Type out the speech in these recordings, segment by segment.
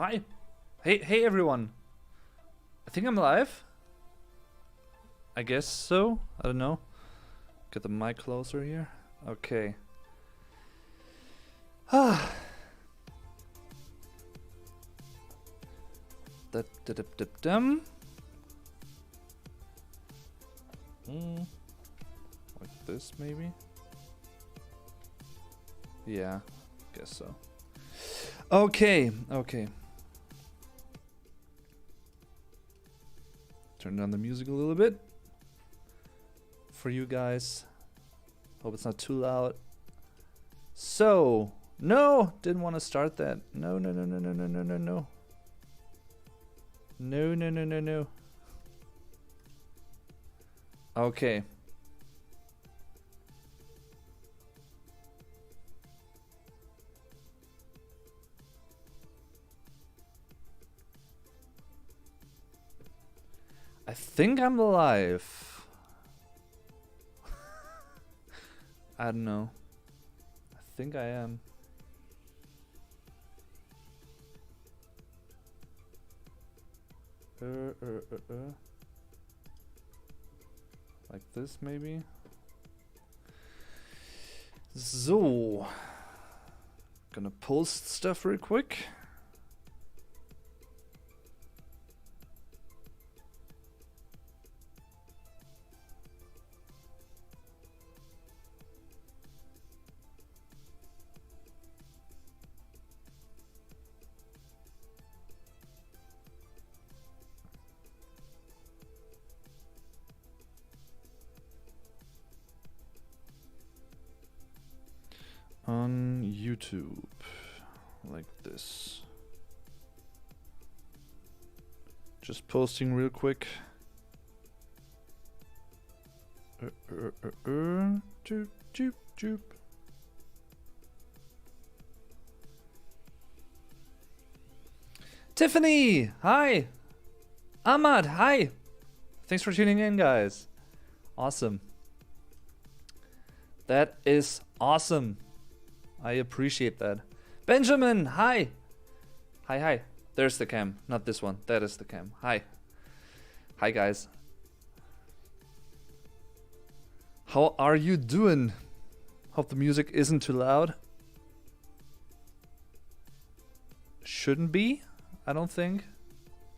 Hi. Hey everyone. I think I'm live. I guess so. I don't know. Get the mic closer here. Okay. Ah. Dum. Like this maybe? Yeah, guess so. Okay. Turn down the music a little bit for you guys. Hope it's not too loud. So, no, didn't want to start that. No. No. Okay. I think I'm live. I don't know. I think I am. Like this maybe. So, gonna post stuff real quick. On YouTube, like this. Just posting real quick. Joop. Tiffany, hi. Ahmad, hi. Thanks for tuning in, guys. Awesome. That is awesome. I appreciate that. Benjamin, hi. Hi. There's the cam, not this one. That is the cam. Hi. Hi, guys. How are you doing? Hope the music isn't too loud. Shouldn't be, I don't think.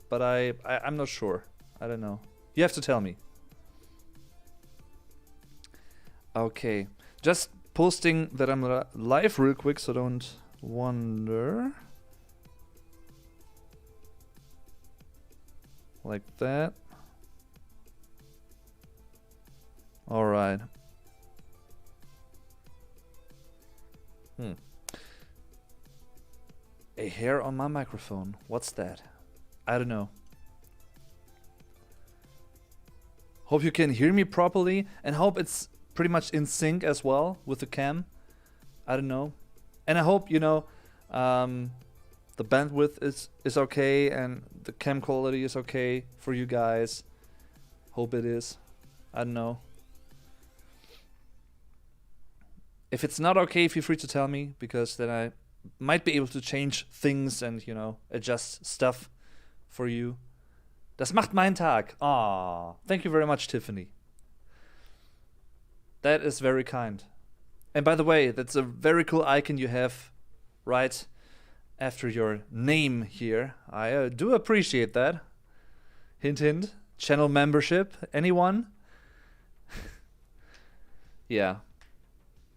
But I'm not sure. I don't know. You have to tell me. Okay. Just posting that I'm live real quick, so don't wonder. Like that. All right. A hair on my microphone. What's that? I don't know. Hope you can hear me properly and hope it's pretty much in sync as well with the cam. I don't know. And I hope, you know, the bandwidth is okay and the cam quality is okay for you guys. Hope it is. I don't know. If it's not okay, feel free to tell me, because then I might be able to change things and, you know, adjust stuff for you. Das macht meinen Tag. Ah, thank you very much, Tiffany. That is very kind. And by the way, that's a very cool icon you have right after your name here. I do appreciate that. Hint, hint. Channel membership. Anyone? Yeah.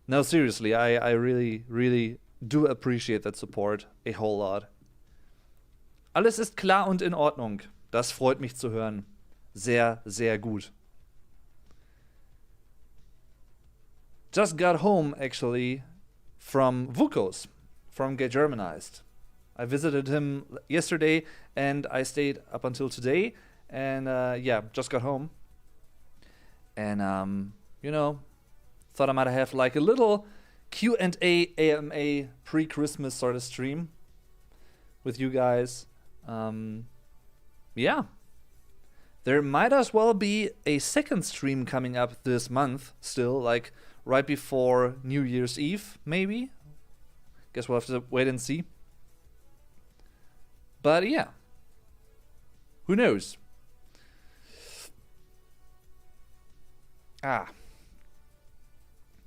No, seriously, I really do appreciate that support a whole lot. Alles ist klar und in Ordnung. Das freut mich zu hören. Sehr, sehr gut. Just got home, actually, from Vukos, from Get Germanized. I visited him yesterday, and I stayed up until today, and yeah, just got home. And, you know, thought I might have like a little Q&A AMA pre-Christmas sort of stream with you guys. Yeah. There might as well be a second stream coming up this month still, like right before New Year's Eve, maybe. Guess we'll have to wait and see. But yeah, who knows?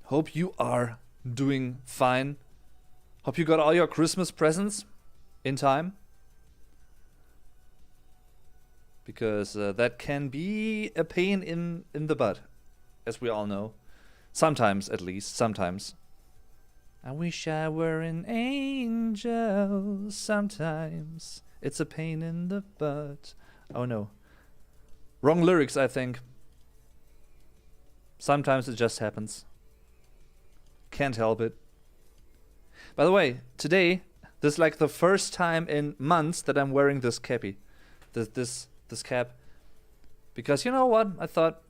Hope you are doing fine. Hope you got all your Christmas presents in time. Because that can be a pain in the butt, as we all know. Sometimes, at least. Sometimes. I wish I were an angel. Sometimes it's a pain in the butt. Oh no. Wrong lyrics, I think. Sometimes it just happens. Can't help it. By the way, today, this is like the first time in months that I'm wearing this cappy. This cap. Because you know what? I thought,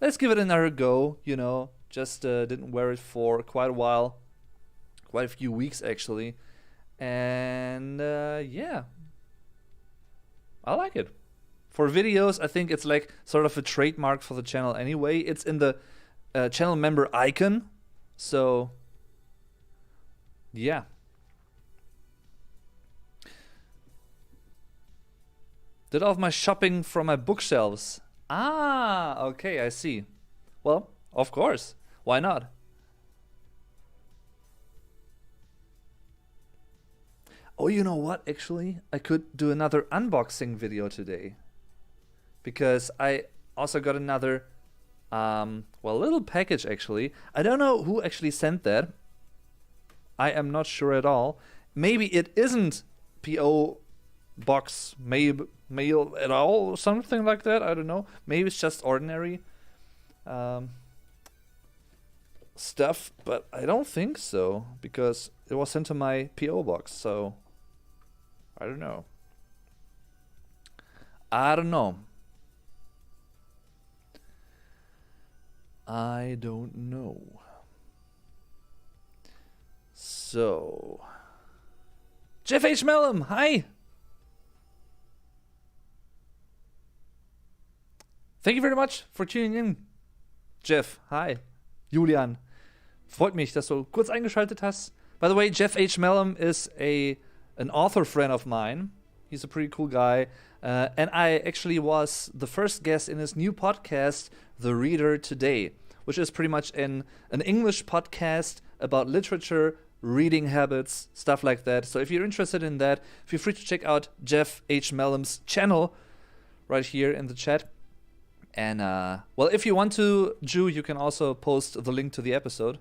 let's give it another go, you know. Just didn't wear it for quite a while. Quite a few weeks, actually. And yeah. I like it. For videos, I think it's like sort of a trademark for the channel anyway. It's in the channel member icon. So, yeah. Did all of my shopping from my bookshelves. Ah, okay, I see. Well, of course. Why not? Oh, you know what? Actually, I could do another unboxing video today. Because I also got another, little package actually. I don't know who actually sent that. I am not sure at all. Maybe it isn't P.O. box mail at all, or something like that. I don't know. Maybe it's just ordinary stuff, but I don't think so because it was sent to my P.O. box. So I don't know. I don't know. So, Jeff H. Mellum, hi! Thank you very much for tuning in. Jeff, hi. Julian, freut mich, dass du kurz eingeschaltet hast. By the way, Jeff H. Mellum is an author friend of mine. He's a pretty cool guy. And I actually was the first guest in his new podcast, The Reader Today, which is pretty much an English podcast about literature, reading habits, stuff like that. So if you're interested in that, feel free to check out Jeff H. Mellum's channel right here in the chat. And, if you want to, Ju, you can also post the link to the episode.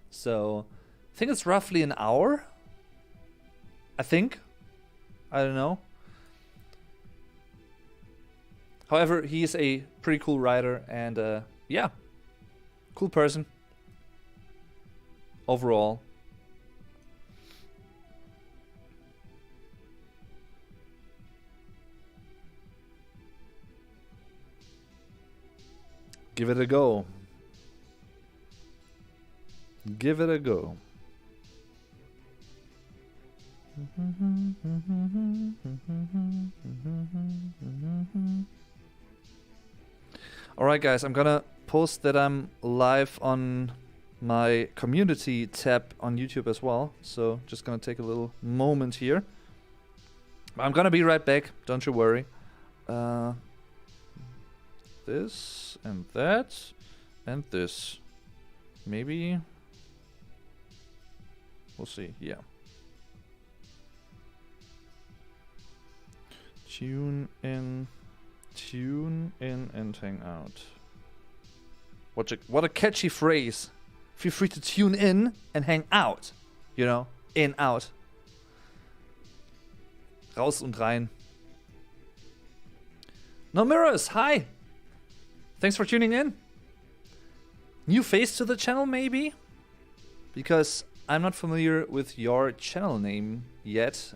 So I think it's roughly an hour. I think. I don't know. However, he's a pretty cool writer and, yeah, cool person overall. Give it a go. Give it a go. Alright guys, I'm gonna post that I'm live on my community tab on YouTube as well. So just gonna take a little moment here. I'm gonna be right back, don't you worry. This and that and this. Maybe we'll see. Yeah. Tune in and hang out. What a catchy phrase. Feel free to tune in and hang out. You know, in, out. Raus und rein. No Mirrors, hi. Thanks for tuning in. New face to the channel, maybe? Because I'm not familiar with your channel name yet.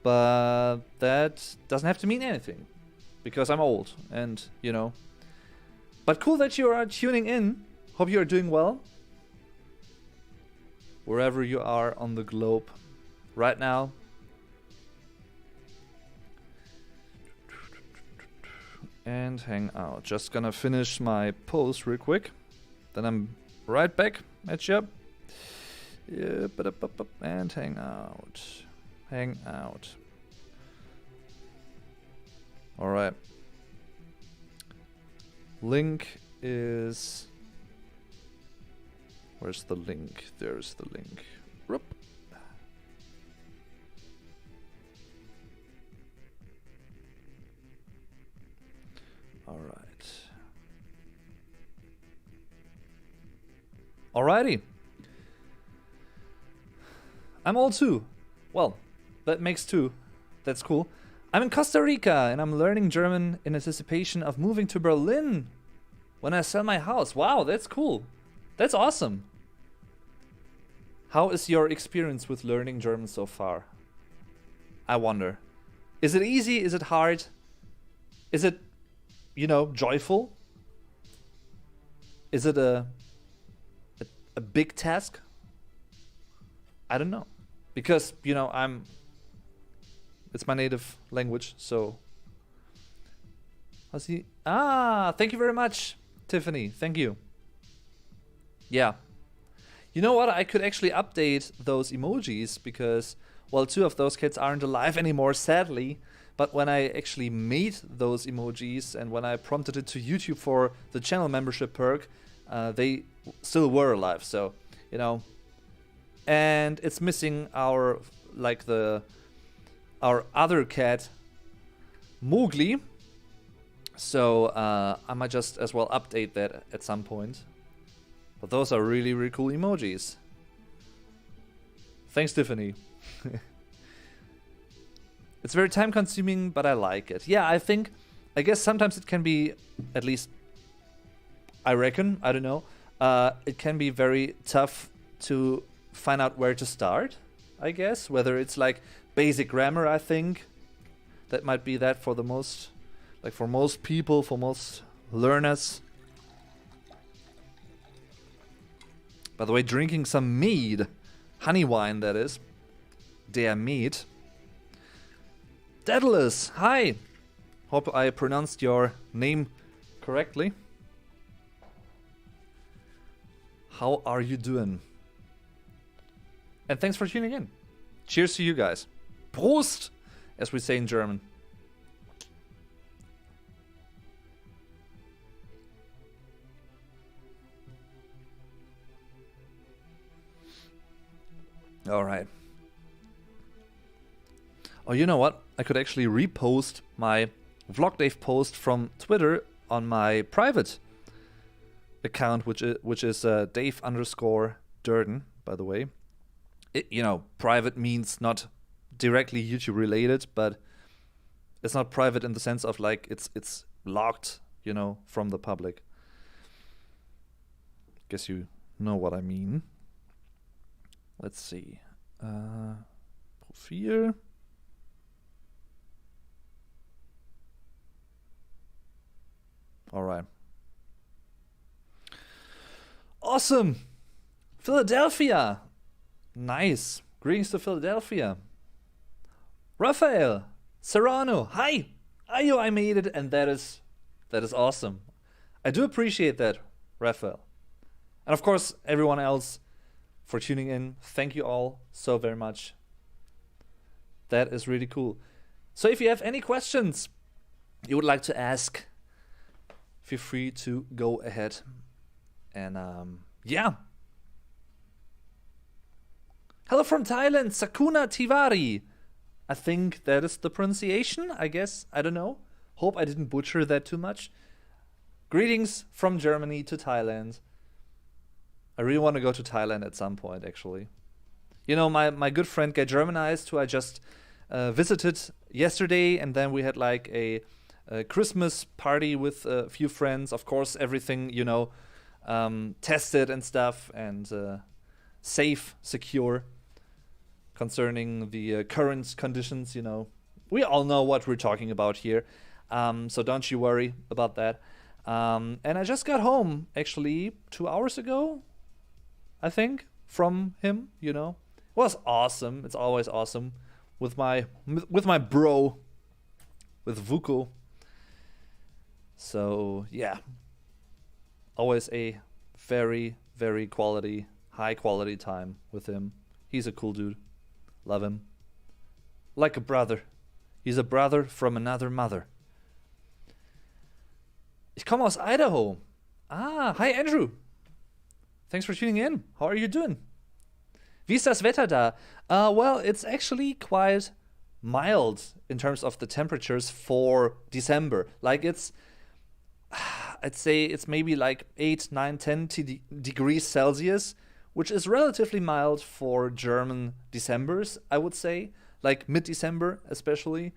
But that doesn't have to mean anything. Because I'm old and, you know. But cool that you are tuning in. Hope you are doing well. Wherever you are on the globe right now. And hang out. Just gonna finish my post real quick. Then I'm right back at you. Yeah, and hang out. Hang out. All right. Link is... Where's the link? There's the link. Roop. All right. Alrighty. I'm all two. Well, that makes two. That's cool. I'm in Costa Rica and I'm learning German in anticipation of moving to Berlin when I sell my house. Wow, that's cool. That's awesome. How is your experience with learning German so far? I wonder. Is it easy? Is it hard? Is it, you know, joyful? Is it a big task? I don't know. Because, you know, it's my native language, so... How's he? Ah, thank you very much, Tiffany. Thank you. Yeah. You know what? I could actually update those emojis because, well, 2 of those kids aren't alive anymore, sadly. But when I actually made those emojis and when I prompted it to YouTube for the channel membership perk, they still were alive. So, you know, and it's missing our other cat, Mowgli. So I might just as well update that at some point. But those are really, really cool emojis. Thanks, Tiffany. It's very time consuming, but I like it. Yeah, I guess sometimes it can be, at least I reckon, I don't know, it can be very tough to find out where to start, I guess. Whether it's like basic grammar, I think. That might be that for the most, like for most people, for most learners. By the way, drinking some mead. Honey wine, that is. Der Mead. Daedalus, hi! Hope I pronounced your name correctly. How are you doing? And thanks for tuning in. Cheers to you guys. Prost, as we say in German. All right. Oh, you know what? I could actually repost my Vlog Dave post from Twitter on my private account, which is Dave_Durden, by the way. You know, private means not directly YouTube related, but it's not private in the sense of like it's locked, you know, from the public. Guess you know what I mean. Let's see. Profil. All right. Awesome. Philadelphia. Nice. Greetings to Philadelphia. Raphael. Serrano. Hi. Ayo, I made it, and that is awesome. I do appreciate that, Raphael. And of course, everyone else for tuning in. Thank you all so very much. That is really cool. So if you have any questions you would like to ask, feel free to go ahead. And yeah. Hello from Thailand, Sakuna Tiwari. I think that is the pronunciation, I guess. I don't know. Hope I didn't butcher that too much. Greetings from Germany to Thailand. I really want to go to Thailand at some point, actually. You know, my good friend Guy Germanized, who I just visited yesterday, and then we had like a Christmas party with a few friends. Of course, everything, you know, tested and stuff, and safe, secure concerning the current conditions, you know. We all know what we're talking about here, so don't you worry about that. And I just got home, actually, 2 hours ago, I think, from him, you know. It was awesome. It's always awesome with my bro, with Vuko. So, yeah. Always a very, very high quality time with him. He's a cool dude. Love him. Like a brother. He's a brother from another mother. Ich komme aus Idaho. Ah, hi Andrew. Thanks for tuning in. How are you doing? Wie ist das Wetter da? Well, it's actually quite mild in terms of the temperatures for December. Like I'd say it's maybe like 8, 9, 10 degrees Celsius, which is relatively mild for German Decembers, I would say. Like mid-December especially.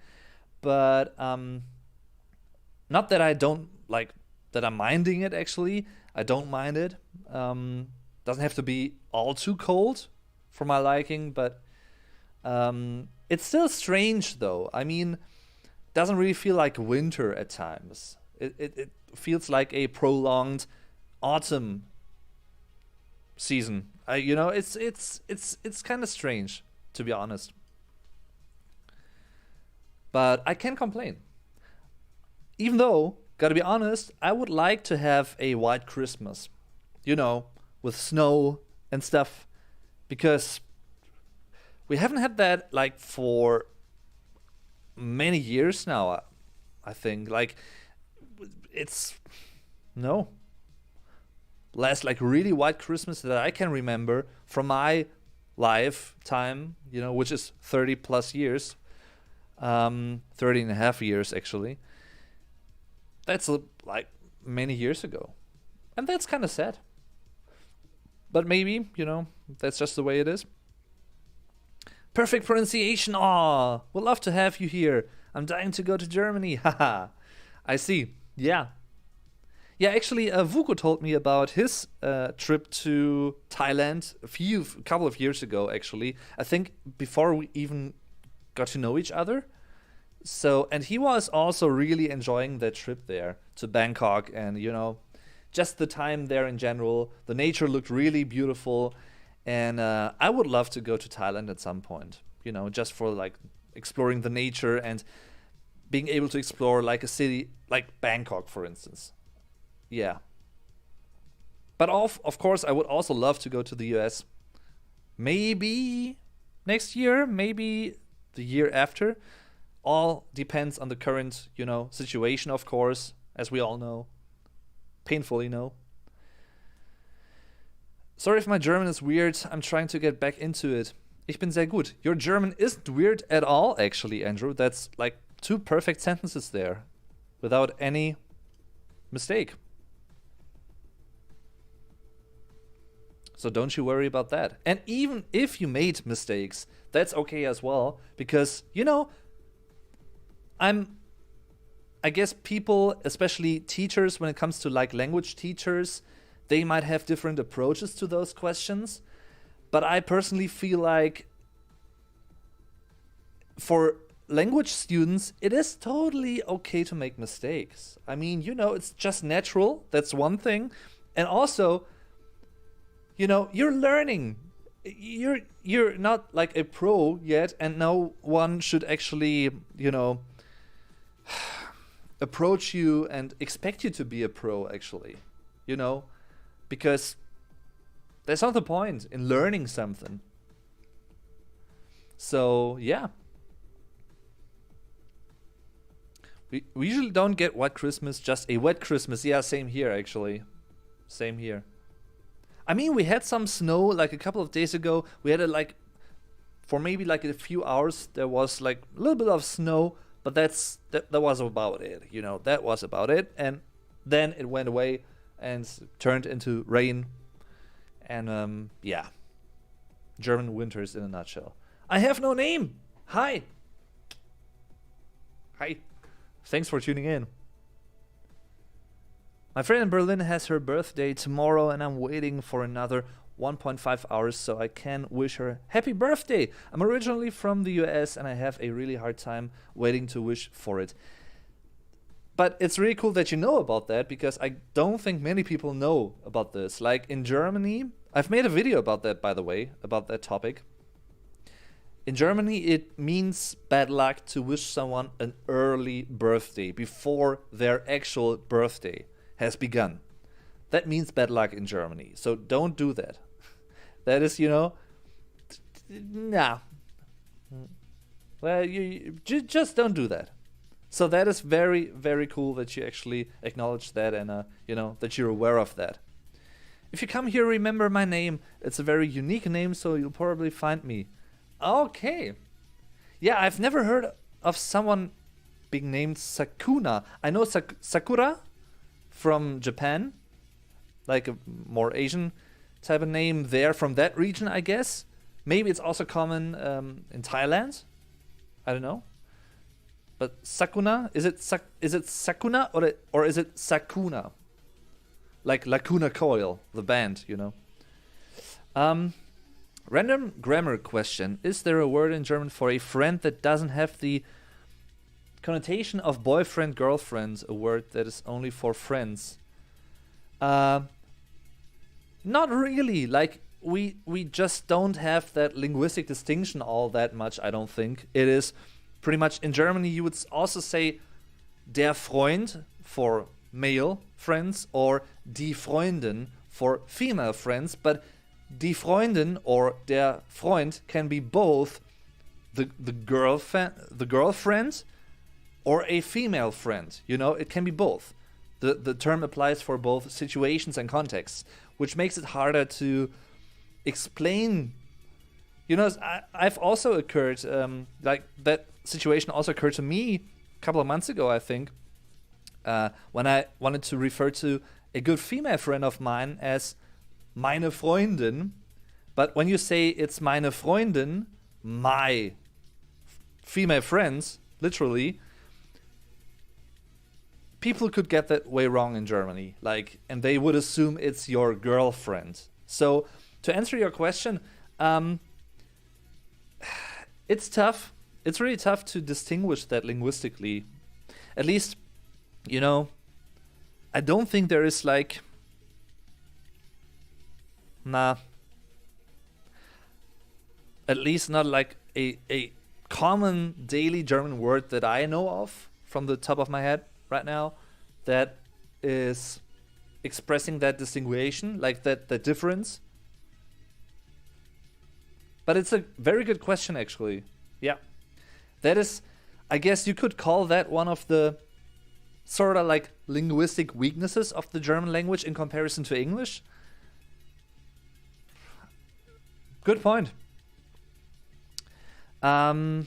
But not that I don't like that I'm minding it actually. I don't mind it. Doesn't have to be all too cold for my liking, but it's still strange though. I mean, doesn't really feel like winter at times. It feels like a prolonged autumn season. It's kind of strange, to be honest. But I can't complain. Even though, gotta be honest, I would like to have a white Christmas. With snow and stuff. Because we haven't had that like for many years now, I think. Like it's no last like really white Christmas that I can remember from my lifetime, which is 30 plus years, 30 and a half years actually. That's like many years ago. And that's kind of sad. But maybe, that's just the way it is. Perfect pronunciation. Aw, we'd love to have you here. I'm dying to go to Germany. Haha. I see. Yeah. Yeah, actually, Vuko told me about his trip to Thailand a couple of years ago, actually. I think before we even got to know each other. So, and he was also really enjoying that trip there to Bangkok and, just the time there in general. The nature looked really beautiful. And I would love to go to Thailand at some point, just for like exploring the nature and being able to explore like a city like Bangkok, for instance. Yeah. But of course, I would also love to go to the US. Maybe next year, maybe the year after. All depends on the current, situation, of course, as we all know. Painfully know. Sorry if my German is weird. I'm trying to get back into it. Ich bin sehr gut. Your German isn't weird at all, actually, Andrew. That's like 2 perfect sentences there. Without any mistake. So don't you worry about that. And even if you made mistakes, that's okay as well. Because, I guess people, especially teachers, when it comes to like language teachers, they might have different approaches to those questions. But I personally feel like for language students, it is totally okay to make mistakes. I mean, it's just natural. That's one thing. And also, you're learning. You're not like a pro yet, and no one should actually, approach you and expect you to be a pro, actually. Because that's not the point in learning something. So, yeah. We usually don't get white Christmas, just a wet Christmas. Yeah, same here, actually. Same here. I mean, we had some snow like a couple of days ago. We had for maybe like a few hours, there was like a little bit of snow, but that was about it. That was about it. And then it went away and turned into rain. And yeah, German winters in a nutshell. I have no name. Hi. Thanks for tuning in. My friend in Berlin has her birthday tomorrow, and I'm waiting for another 1.5 hours so I can wish her happy birthday. I'm originally from the US, and I have a really hard time waiting to wish for it. But it's really cool that you know about that, because I don't think many people know about this. Like in Germany, I've made a video about that, by the way, about that topic. In Germany, it means bad luck to wish someone an early birthday before their actual birthday has begun. That means bad luck in Germany. So don't do that. That is, nah. Well, you just don't do that. So that is very, very cool that you actually acknowledge that and, you know, that you're aware of that. If you come here, remember my name. It's a very unique name, so you'll probably find me. Okay. Yeah, I've never heard of someone being named Sakuna. I know Sakura from Japan, like a more Asian type of name there from that region, I guess. Maybe it's also common in Thailand. I don't know. But Sakuna, is it Sakuna or is it Sakuna? Like Lacuna Coil, the band, you know. Random grammar question. Is there a word in German for a friend that doesn't have the connotation of boyfriend, girlfriend, a word that is only for friends? Not really. Like, we just don't have that linguistic distinction all that much, I don't think. It is pretty much, in Germany, you would also say der Freund for male friends or die Freundin for female friends, but die Freundin or der Freund can be both the girlfriend or a female friend. You know, it can be both. The term applies for both situations and contexts, which makes it harder to explain. You know, I've also occurred, like that situation also occurred to me a couple of months ago, I think, when I wanted to refer to a good female friend of mine as meine Freundin. But when you say it's meine Freundin, my female friends, literally, people could get that way wrong in Germany. Like, and they would assume it's your girlfriend. So to answer your question, it's tough. It's really tough to distinguish that linguistically. At least, you know, I don't think there is like, at least not like a common daily German word that I know of from the top of my head right now that is expressing that distinguishing, like that difference. But it's a very good question, actually. Yeah. That is, I guess you could call that one of the sort of like linguistic weaknesses of the German language in comparison to English. Good point. Where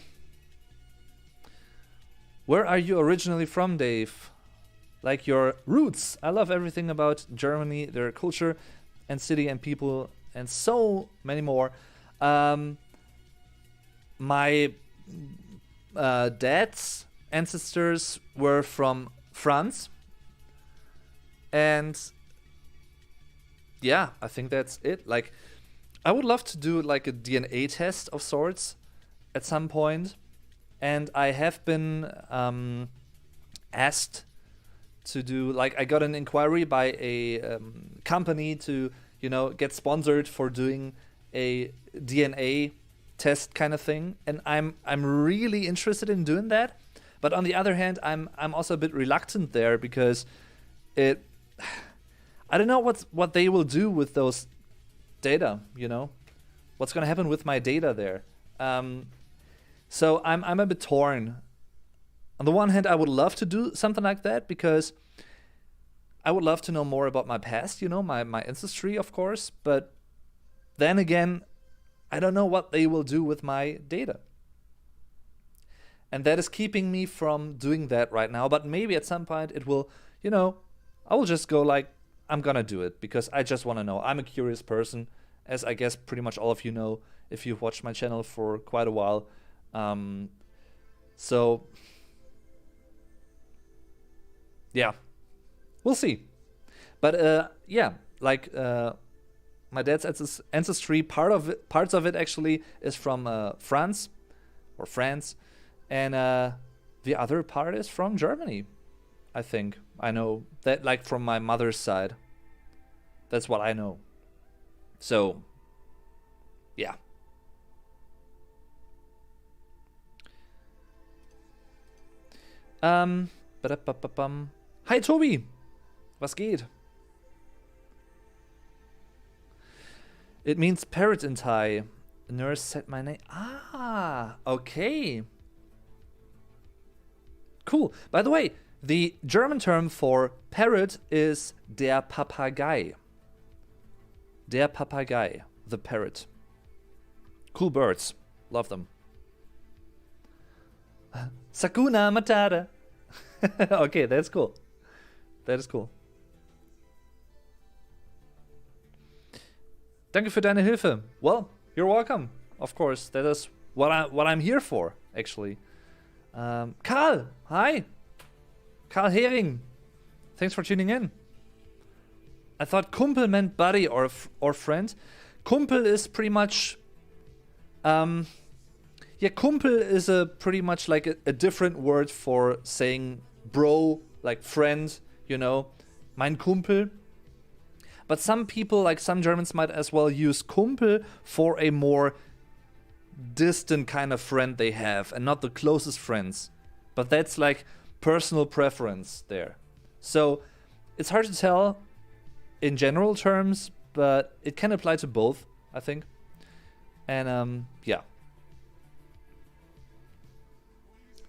are you originally from, Dave? Like your roots. I love everything about Germany, their culture and city and people and so many more. My dad's ancestors were from France. And yeah, I think that's it. Like, I would love to do like a DNA test of sorts at some point. And I have been asked to do, like, I got an inquiry by a company to, you know, get sponsored for doing a DNA test kind of thing. And I'm really interested in doing that. But on the other hand, I'm also a bit reluctant there because I don't know what they will do with those data, you know? What's going to happen with my data there? So I'm a bit torn. On the one hand, I would love to do something like that because I would love to know more about my past, you know, my ancestry, of course. But then again, I don't know what they will do with my data. And that is keeping me from doing that right now. But maybe at some point it will, you know, I will just go like, I'm going to do it because I just want to know. I'm a curious person, as I guess pretty much all of you know if you've watched my channel for quite a while. So, yeah, we'll see. But yeah, like my dad's ancestry, parts of it actually is from France, and the other part is from Germany. I think I know that, like from my mother's side. That's what I know. So, yeah. Hi Tobi, was geht? It means parrot in Thai. A nurse said my name. Ah, okay. Cool. By the way, the German term for parrot is der Papagei. Der Papagei, the parrot. Cool birds. Love them. Sakuna Matata. Okay, that's cool. That is cool. Danke für deine Hilfe. Well, you're welcome. Of course, that is what I'm here for, actually. Karl, hi. Karl Hering. Thanks for tuning in. I thought Kumpel meant buddy or friend. Kumpel is pretty much... yeah, Kumpel is pretty much like a different word for saying bro, like friend, you know. Mein Kumpel. But some people, like some Germans, might as well use Kumpel for a more distant kind of friend they have, and not the closest friends. But that's like personal preference there. So it's hard to tell in general terms, but it can apply to both, I think. And yeah.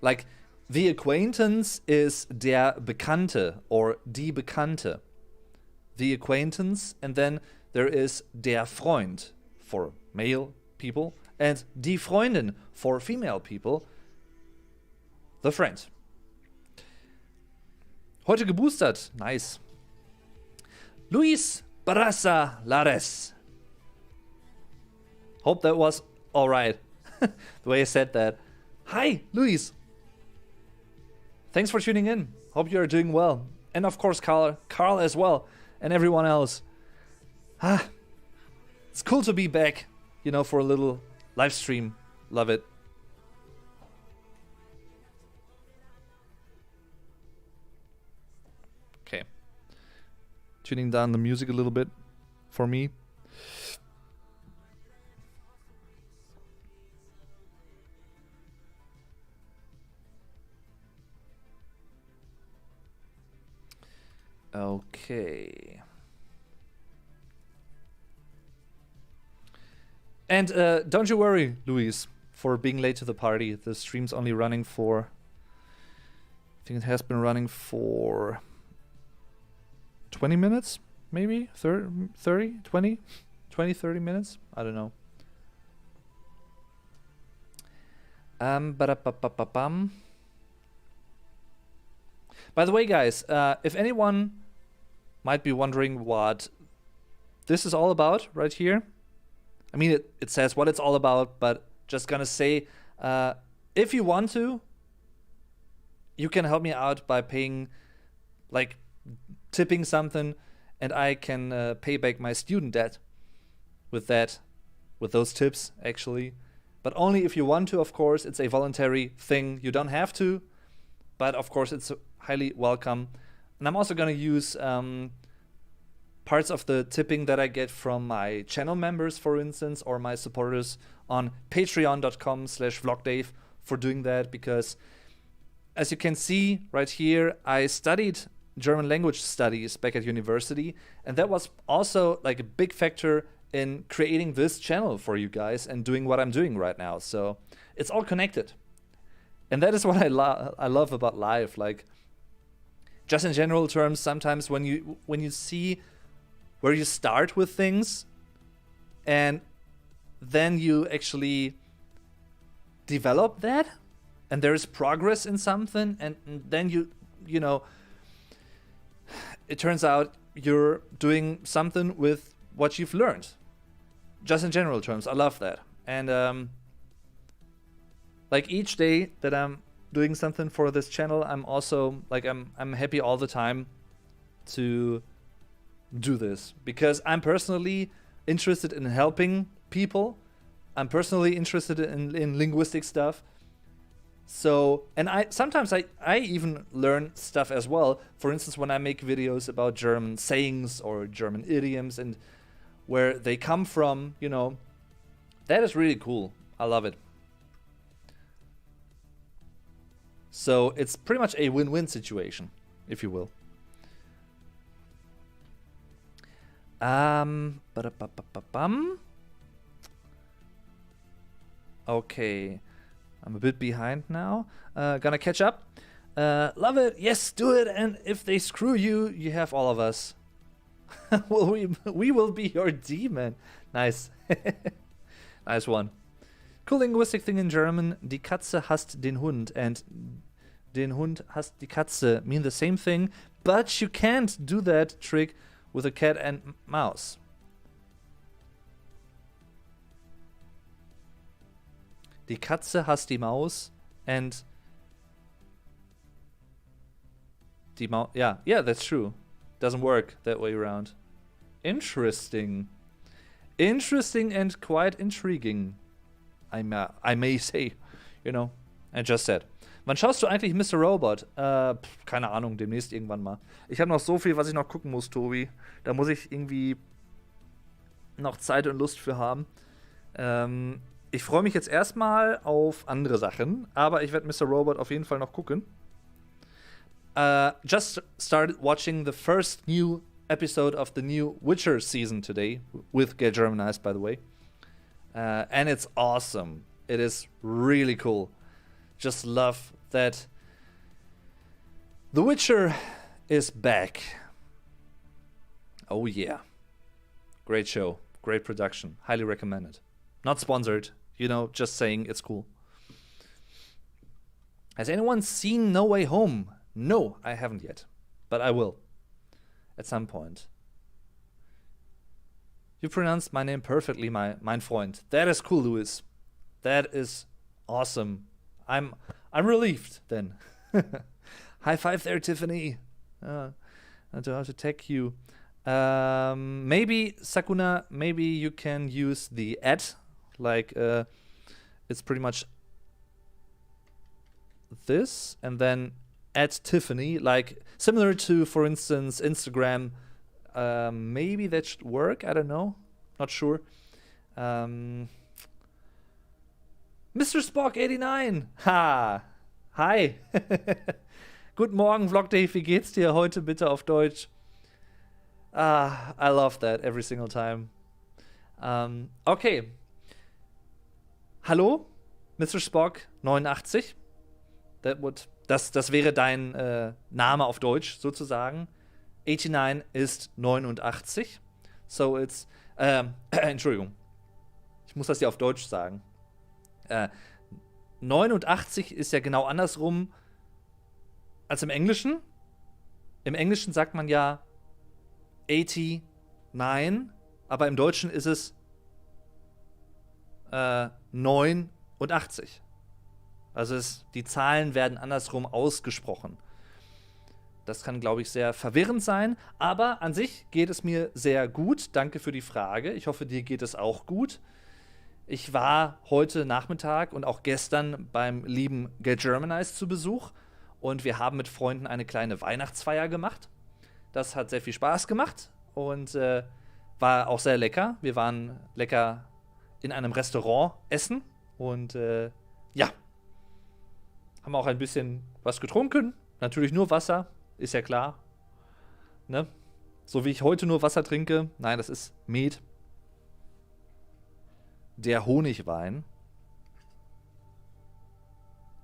Like the acquaintance is der Bekannte or die Bekannte. The acquaintance, and then there is der Freund for male people and die Freundin for female people. The friend. Heute geboostert. Nice. Luis Barraza Lares. Hope that was alright. The way I said that. Hi, Luis. Thanks for tuning in. Hope you are doing well. And of course, Carl as well. And everyone else. It's cool to be back, you know, for a little live stream. Love it. Okay. Tuning down the music a little bit for me. Okay. And don't you worry, Luis, for being late to the party. The stream's only running for... I think it has been running for 20 minutes, maybe? 30, 20? 20, 30 minutes? I don't know. Ba-da-ba-ba-ba-bum. By the way, guys, if anyone might be wondering what this is all about right here, I mean, it says what it's all about, but just gonna say, if you want to, you can help me out by paying, like, tipping something, and I can pay back my student debt with those tips, actually. But only if you want to, of course. It's a voluntary thing. You don't have to, but of course, it's highly welcome. And I'm also gonna use parts of the tipping that I get from my channel members, for instance, or my supporters on patreon.com/vlogdave for doing that, because as you can see right here, I studied German language studies back at university, and that was also like a big factor in creating this channel for you guys and doing what I'm doing right now. So it's all connected. And that is what I love about life. Like, just in general terms, sometimes when you see where you start with things and then you actually develop that and there is progress in something, and then you know, it turns out you're doing something with what you've learned. Just in general terms, I love that. And like each day that I'm doing something for this channel, I'm also like I'm happy all the time to do this, because I'm personally interested in helping people. I'm personally interested in linguistic stuff. So, and sometimes I even learn stuff as well. For instance, when I make videos about German sayings or German idioms and where they come from, you know, that is really cool. I love it. So it's pretty much a win-win situation, if you will. Ba-da-ba-ba-ba-bum. Okay, I'm a bit behind now. Gonna catch up. Love it. Yes, do it. And if they screw you, you have all of us. Well, we will be your demon. Nice. Nice one. Cool linguistic thing in German. Die Katze hasst den Hund and den Hund hasst die Katze mean the same thing, but you can't do that trick with a cat and mouse. Die Katze hasst die Maus and die Maus. Yeah, that's true. Doesn't work that way around. Interesting. Interesting and quite intriguing. I may say, you know, I just said. Wann schaust du eigentlich Mr. Robot? Keine Ahnung, demnächst irgendwann mal. Ich habe noch so viel, was ich noch gucken muss, Tobi. Da muss ich irgendwie noch Zeit und Lust für haben. Ich freue mich jetzt erstmal auf andere Sachen, aber ich werde Mr. Robot auf jeden Fall noch gucken. Just started watching the first new episode of the new Witcher season today, with Get Germanized, by the way. And it's awesome. It is really cool. Just love that The Witcher is back. Oh yeah. Great show. Great production. Highly recommended. Not sponsored, you know, just saying it's cool. Has anyone seen No Way Home? No, I haven't yet. But I will. At some point. You pronounced my name perfectly, mein Freund. That is cool, Louis. That is awesome. I'm relieved then. High five there, Tiffany. I don't know how to tag you. Maybe, Sakuna, maybe you can use the @ like it's pretty much this, and then @Tiffany, like similar to, for instance, Instagram. Maybe that should work. I don't know. Not sure. Mr. Spock 89. Ha. Hi. Guten Morgen, Vlog Dave. Wie geht's dir heute bitte auf Deutsch? I love that every single time. Okay. Hallo, Mr. Spock 89. Das wäre dein Name auf Deutsch sozusagen. 89 ist 89. So it's, Entschuldigung. Ich muss das ja auf Deutsch sagen. 89 ist ja genau andersrum als im Englischen. Im Englischen sagt man ja 89, aber im Deutschen ist es 89. Also die Zahlen werden andersrum ausgesprochen. Das kann, glaube ich, sehr verwirrend sein. Aber an sich geht es mir sehr gut. Danke für die Frage. Ich hoffe, dir geht es auch gut. Ich war heute Nachmittag und auch gestern beim lieben Get Germanized zu Besuch. Und wir haben mit Freunden eine kleine Weihnachtsfeier gemacht. Das hat sehr viel Spaß gemacht und war auch sehr lecker. Wir waren lecker in einem Restaurant essen. Und ja, haben auch ein bisschen was getrunken. Natürlich nur Wasser. Ist ja klar. Ne? So wie ich heute nur Wasser trinke. Nein, das ist Met. Der Honigwein.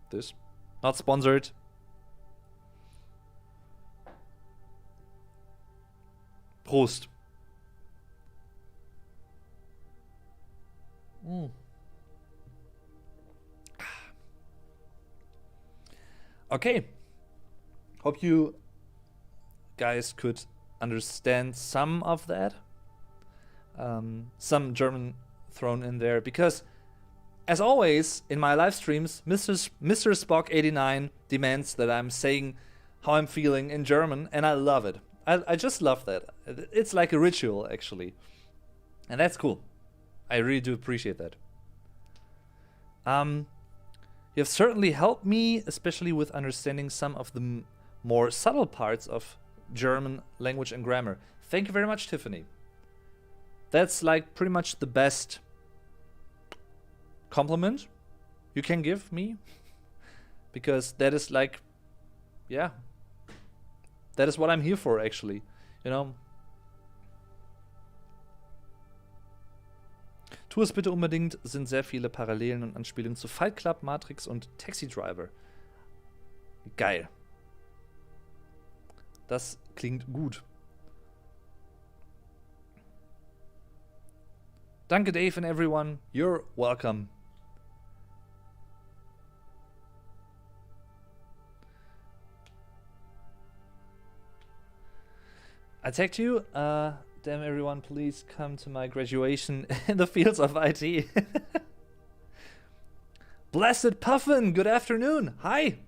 This. Not sponsored. Prost. Okay. Hope you guys could understand some of that. Some German thrown in there. Because, as always, in my live streams, Mr. Spock 89 demands that I'm saying how I'm feeling in German, and I love it. I just love that. It's like a ritual, actually. And that's cool. I really do appreciate that. You have certainly helped me, especially with understanding some of the more subtle parts of German language and grammar. Thank you very much, Tiffany. That's like pretty much the best compliment you can give me. Because that is like, yeah, that is what I'm here for, actually. You know? Tu es bitte unbedingt, sind sehr viele Parallelen und Anspielungen zu Fight Club, Matrix und Taxi Driver. Geil. Das klingt gut. Danke, Dave, and everyone. You're welcome. I tagged you. Damn, everyone, please come to my graduation in the fields of IT. Blessed Puffin, good afternoon. Hi.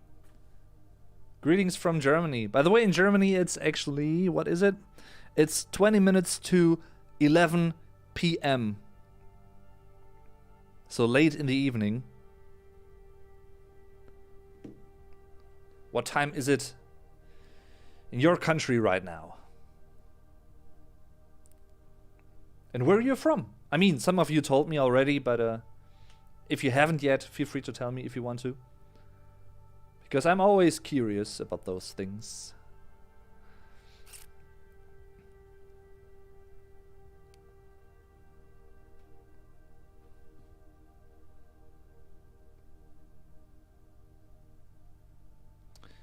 Greetings from Germany. By the way, in Germany, it's actually, what is it? It's 20 minutes to 11 p.m. So late in the evening. What time is it in your country right now? And where are you from? I mean, some of you told me already, but if you haven't yet, feel free to tell me if you want to. Because I'm always curious about those things.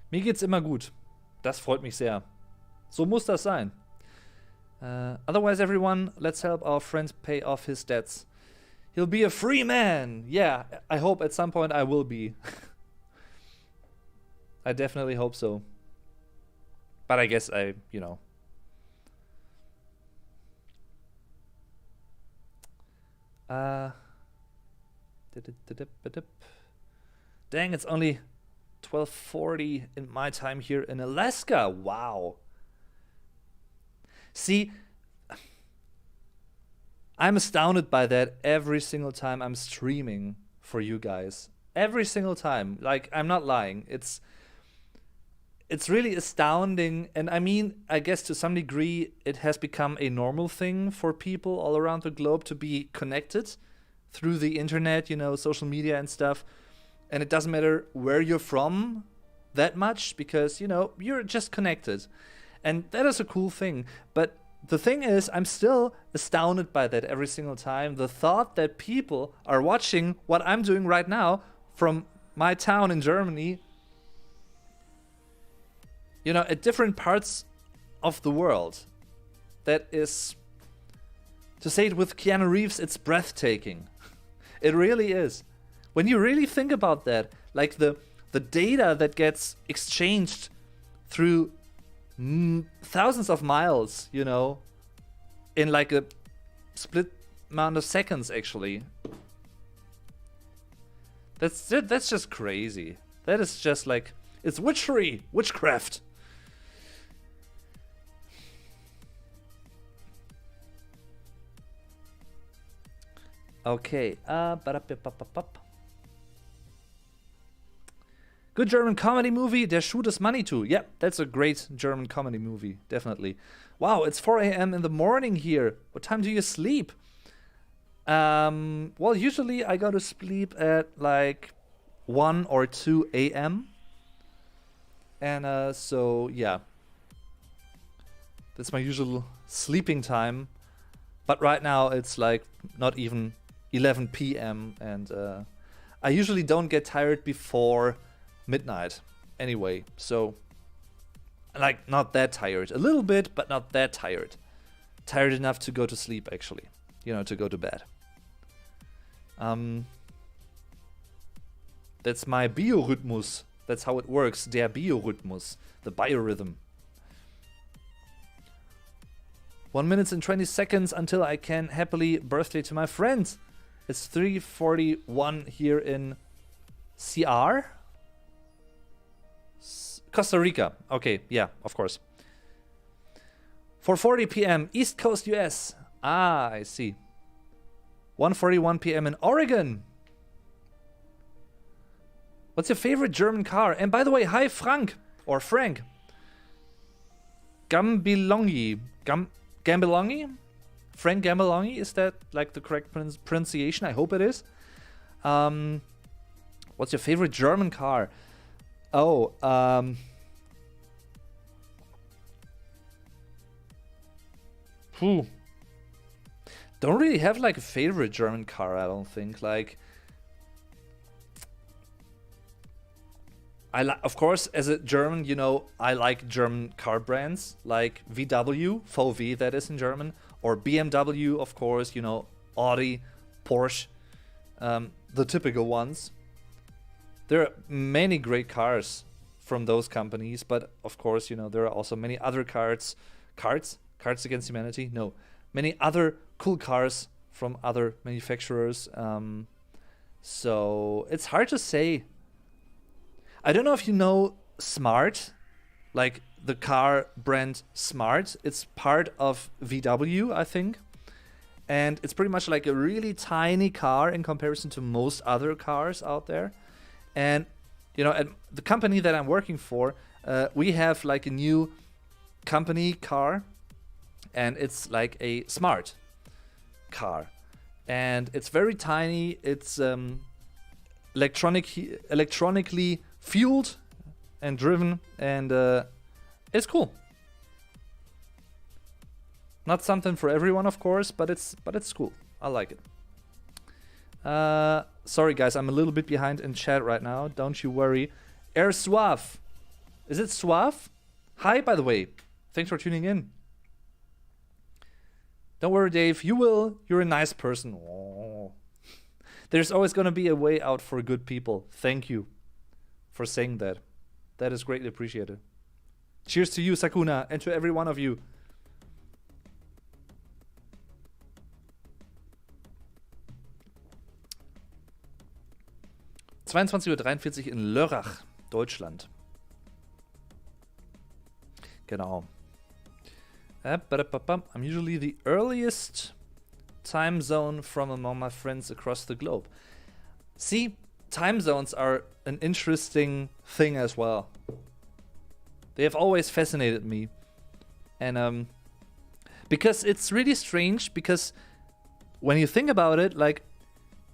Mir geht's immer gut. Das freut mich sehr. So muss das sein. Otherwise, everyone, let's help our friend pay off his debts. He'll be a free man. Yeah, I hope at some point I will be. I definitely hope so. But I guess Dang, it's only 12:40 in my time here in Alaska. Wow. See, I'm astounded by that every single time I'm streaming for you guys. Every single time. Like, I'm not lying. It's really astounding. And I mean, I guess to some degree, it has become a normal thing for people all around the globe to be connected through the internet, social media and stuff. And it doesn't matter where you're from that much because, you're just connected. And that is a cool thing. But the thing is, I'm still astounded by that every single time. The thought that people are watching what I'm doing right now from my town in Germany, at different parts of the world. That is, to say it with Keanu Reeves, it's breathtaking. It really is. When you really think about that, like the data that gets exchanged through thousands of miles, in like a split amount of seconds, actually. That's just crazy. That is just like, it's witchery, witchcraft. Okay. Good German comedy movie, Der Schuh des Manitou. Yeah, that's a great German comedy movie, definitely. Wow, it's 4 a.m. in the morning here. What time do you sleep? Well, usually I go to sleep at like 1 or 2 a.m. And so, yeah. That's my usual sleeping time. But right now it's like not even 11 p.m. And I usually don't get tired before midnight anyway, so like not that tired, a little bit, but not that tired enough to go to sleep, actually, to go to bed. That's my biorhythmus. That's how it works. Der Biorhythmus, the biorhythm. 1 minute and 20 seconds until I can happily birthday to my friend. It's 3:41 here in CR. Costa Rica. Okay, yeah, of course. 4:40 p.m. East Coast US. Ah, I see. 1:41 p.m. in Oregon. What's your favorite German car? And by the way, hi Frank or Frank. Gambilongi. Gambilongi? Frank Gambilongi? Is that like the correct pronunciation? I hope it is. What's your favorite German car? Oh, don't really have like a favorite German car, I don't think. Like, Of course, as a German, you know, I like German car brands like VW, VW that is in German, or BMW, of course, you know, Audi, Porsche, the typical ones. There are many great cars from those companies, but of course, you know, there are also many other Cards Against Humanity? No. Many other cool cars from other manufacturers. So it's hard to say. I don't know if you know Smart, like the car brand Smart. It's part of VW, I think. And it's pretty much like a really tiny car in comparison to most other cars out there. And, you know, at the company that I'm working for, we have like a new company car, and it's like a smart car. And it's very tiny. It's electronically fueled and driven, and it's cool. Not something for everyone, of course, but it's cool. I like it. Sorry guys, I'm a little bit behind in chat right now. Don't you worry. Air Suave. Is it Suave? Hi, by the way. Thanks for tuning in. Don't worry, Dave. You will. You're a nice person. Oh. There's always going to be a way out for good people. Thank you for saying that. That is greatly appreciated. Cheers to you, Sakuna, and to every one of you. (22:43 Uhr) in Lörrach, Deutschland. Genau. I'm usually the earliest time zone from among my friends across the globe. See, time zones are an interesting thing as well. They have always fascinated me. And because it's really strange, because when you think about it, like,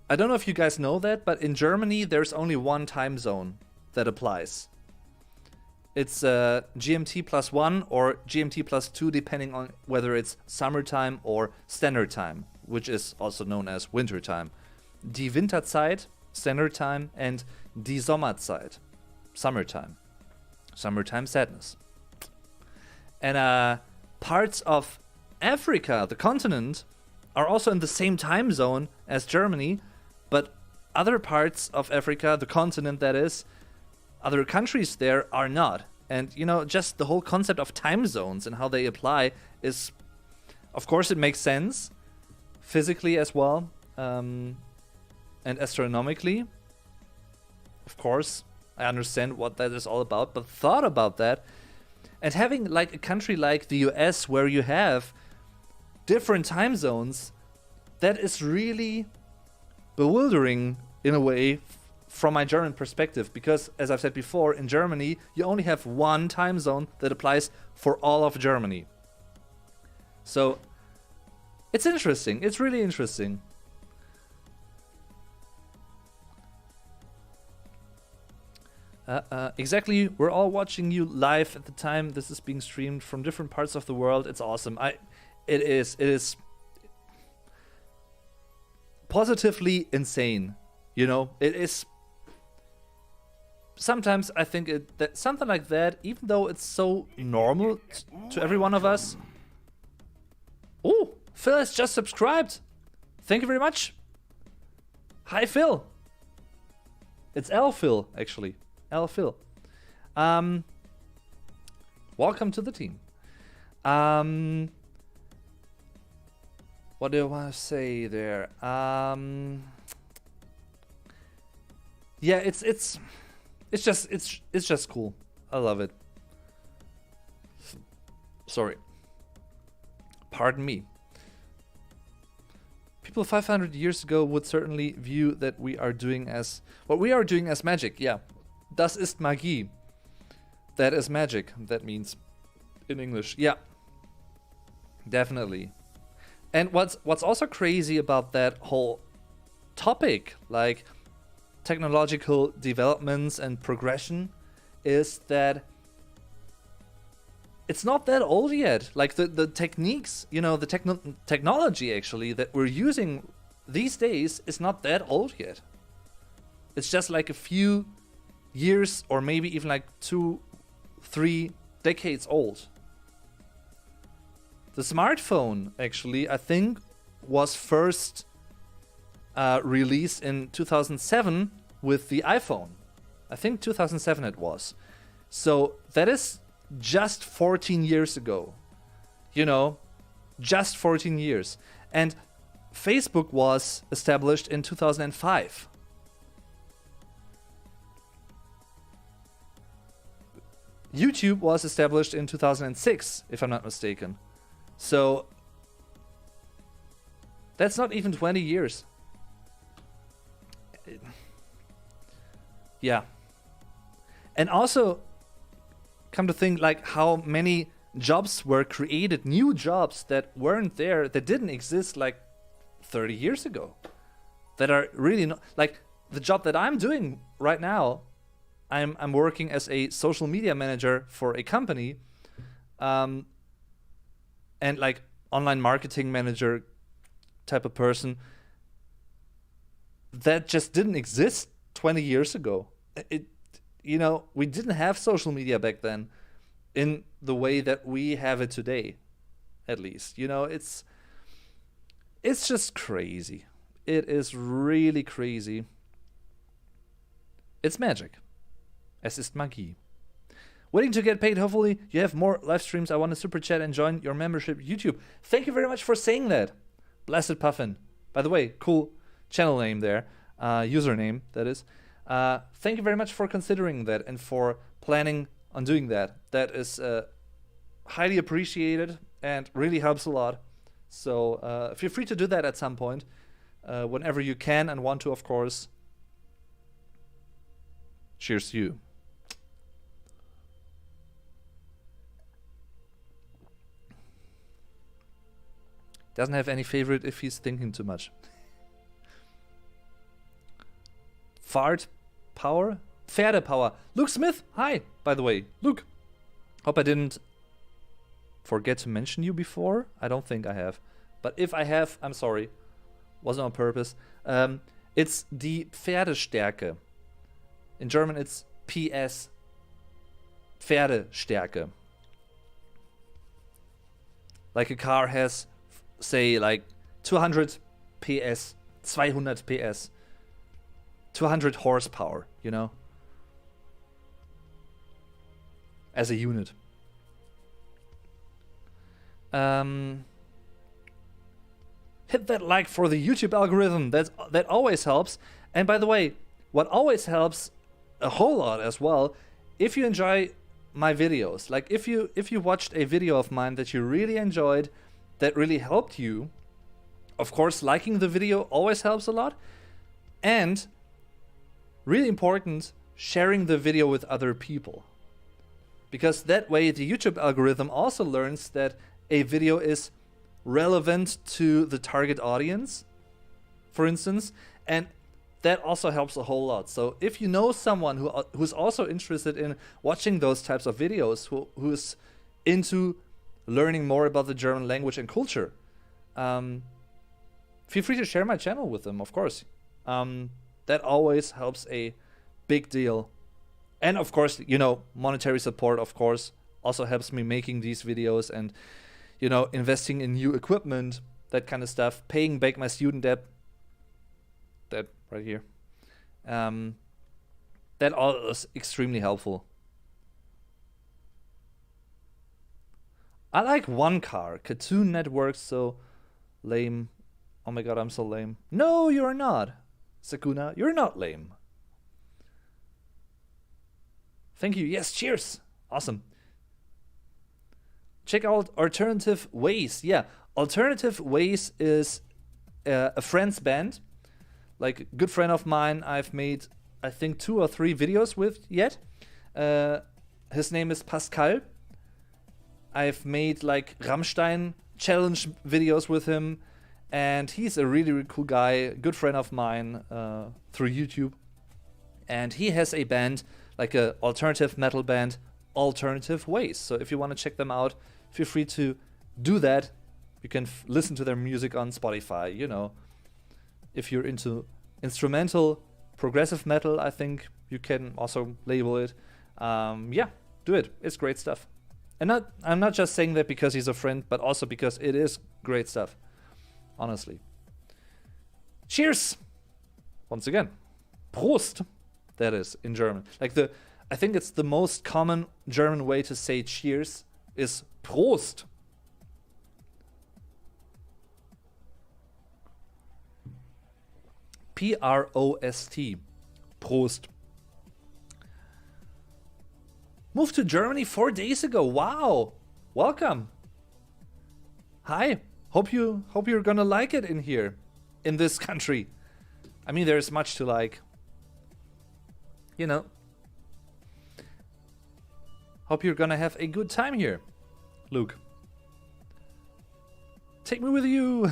I don't know if you guys know that, but in Germany there's only one time zone that applies. It's GMT +1 or GMT +2, depending on whether it's summertime or standard time, which is also known as winter time. Die Winterzeit, standard time, and die Sommerzeit, summertime. Summertime sadness. And parts of Africa, the continent, are also in the same time zone as Germany, but other parts of Africa, the continent that is, other countries there are not. And, you know, just the whole concept of time zones and how they apply is, of course, it makes sense physically as well, and astronomically. Of course, I understand what that is all about, but thought about that, and having like a country like the US where you have different time zones, that is really bewildering in a way from my German perspective, because as I've said before, in Germany you only have one time zone that applies for all of Germany. So it's interesting. It's really interesting. Exactly, we're all watching you live at the time this is being streamed from different parts of the world. It's awesome. It is positively insane. You know, it is. Sometimes I think that something like that, even though it's so normal to every one of us. Oh, Phil has just subscribed. Thank you very much. Hi, Phil. It's L Phil, actually. L Phil. Welcome to the team. What do I want to say there? Yeah, it's just cool. I love it. Sorry. Pardon me. People 500 years ago would certainly view that we are doing as what we are doing as magic. Yeah, das ist Magie. That is magic. That means in English. Yeah, definitely. And what's also crazy about that whole topic, like technological developments and progression, is that it's not that old yet. Like the techniques, you know, the technology actually that we're using these days is not that old yet. It's just like a few years or maybe even like 2-3 decades old. The smartphone, actually, I think was first released in 2007 with the iPhone. I think 2007 it was. So that is just 14 years ago. You know, just 14 years. And Facebook was established in 2005. YouTube was established in 2006, if I'm not mistaken. So that's not even 20 years. Yeah. And also, come to think like how many jobs were created, new jobs that weren't there, that didn't exist like 30 years ago. That are really not, like the job that I'm doing right now. I'm working as a social media manager for a company, and like online marketing manager type of person. That just didn't exist 20 years ago. You know, we didn't have social media back then in the way that we have it today, at least. You know, it's just crazy. It is really crazy. It's magic. Es ist Magie. Waiting to get paid. Hopefully you have more live streams. I want to super chat and join your membership YouTube. Thank you very much for saying that. Blessed Puffin. By the way, cool channel name there. Username, that is. Thank you very much for considering that and for planning on doing that. That is highly appreciated and really helps a lot. So feel free to do that at some point. Whenever you can and want to, of course. Cheers to you. Doesn't have any favorite if he's thinking too much. Fart power? Pferdepower. Luke Smith, hi, by the way. Luke, hope I didn't forget to mention you before. I don't think I have. But if I have, I'm sorry. Wasn't on purpose. It's die Pferdestärke. In German, it's PS. Pferdestärke. Like a car has, say, like 200 PS, 200 PS, 200 horsepower, you know, as a unit. Hit that like for the YouTube algorithm. That always helps. And by the way, what always helps a whole lot as well, if you enjoy my videos, like if you watched a video of mine that you really enjoyed, that really helped you, of course, liking the video always helps a lot. And really important, sharing the video with other people. Because that way the YouTube algorithm also learns that a video is relevant to the target audience, for instance, and that also helps a whole lot. So if you know someone who's also interested in watching those types of videos, who's into learning more about the German language and culture, feel free to share my channel with them, of course. That always helps a big deal. And of course, you know, monetary support, of course, also helps me making these videos and, you know, investing in new equipment, that kind of stuff, paying back my student debt. That right here. That all is extremely helpful. I like one car. Cartoon Network, so lame. Oh my god, I'm so lame. No, you're not. Sakuna, you're not lame. Thank you. Yes, cheers. Awesome. Check out Alternative Ways. Yeah, Alternative Ways is a friend's band. Like a good friend of mine I've made, I think, 2 or 3 videos with yet. His name is Pascal. I've made like Rammstein challenge videos with him. And he's a really, really cool guy, good friend of mine through YouTube. And he has a band, like a alternative metal band, Alternative Ways. So if you want to check them out, feel free to do that. You can listen to their music on Spotify, you know. If you're into instrumental, progressive metal, I think you can also label it. Yeah, do it. It's great stuff. And I'm not just saying that because he's a friend, but also because it is great stuff. Honestly. Cheers! Once again. Prost! That is in German. I think it's the most common German way to say cheers is Prost. P-R-O-S-T. Prost. Moved to Germany 4 days ago. Wow. Welcome. Hi. Hope you're gonna like it in here. In this country. I mean, there's much to like. You know. Hope you're gonna have a good time here. Luke. Take me with you.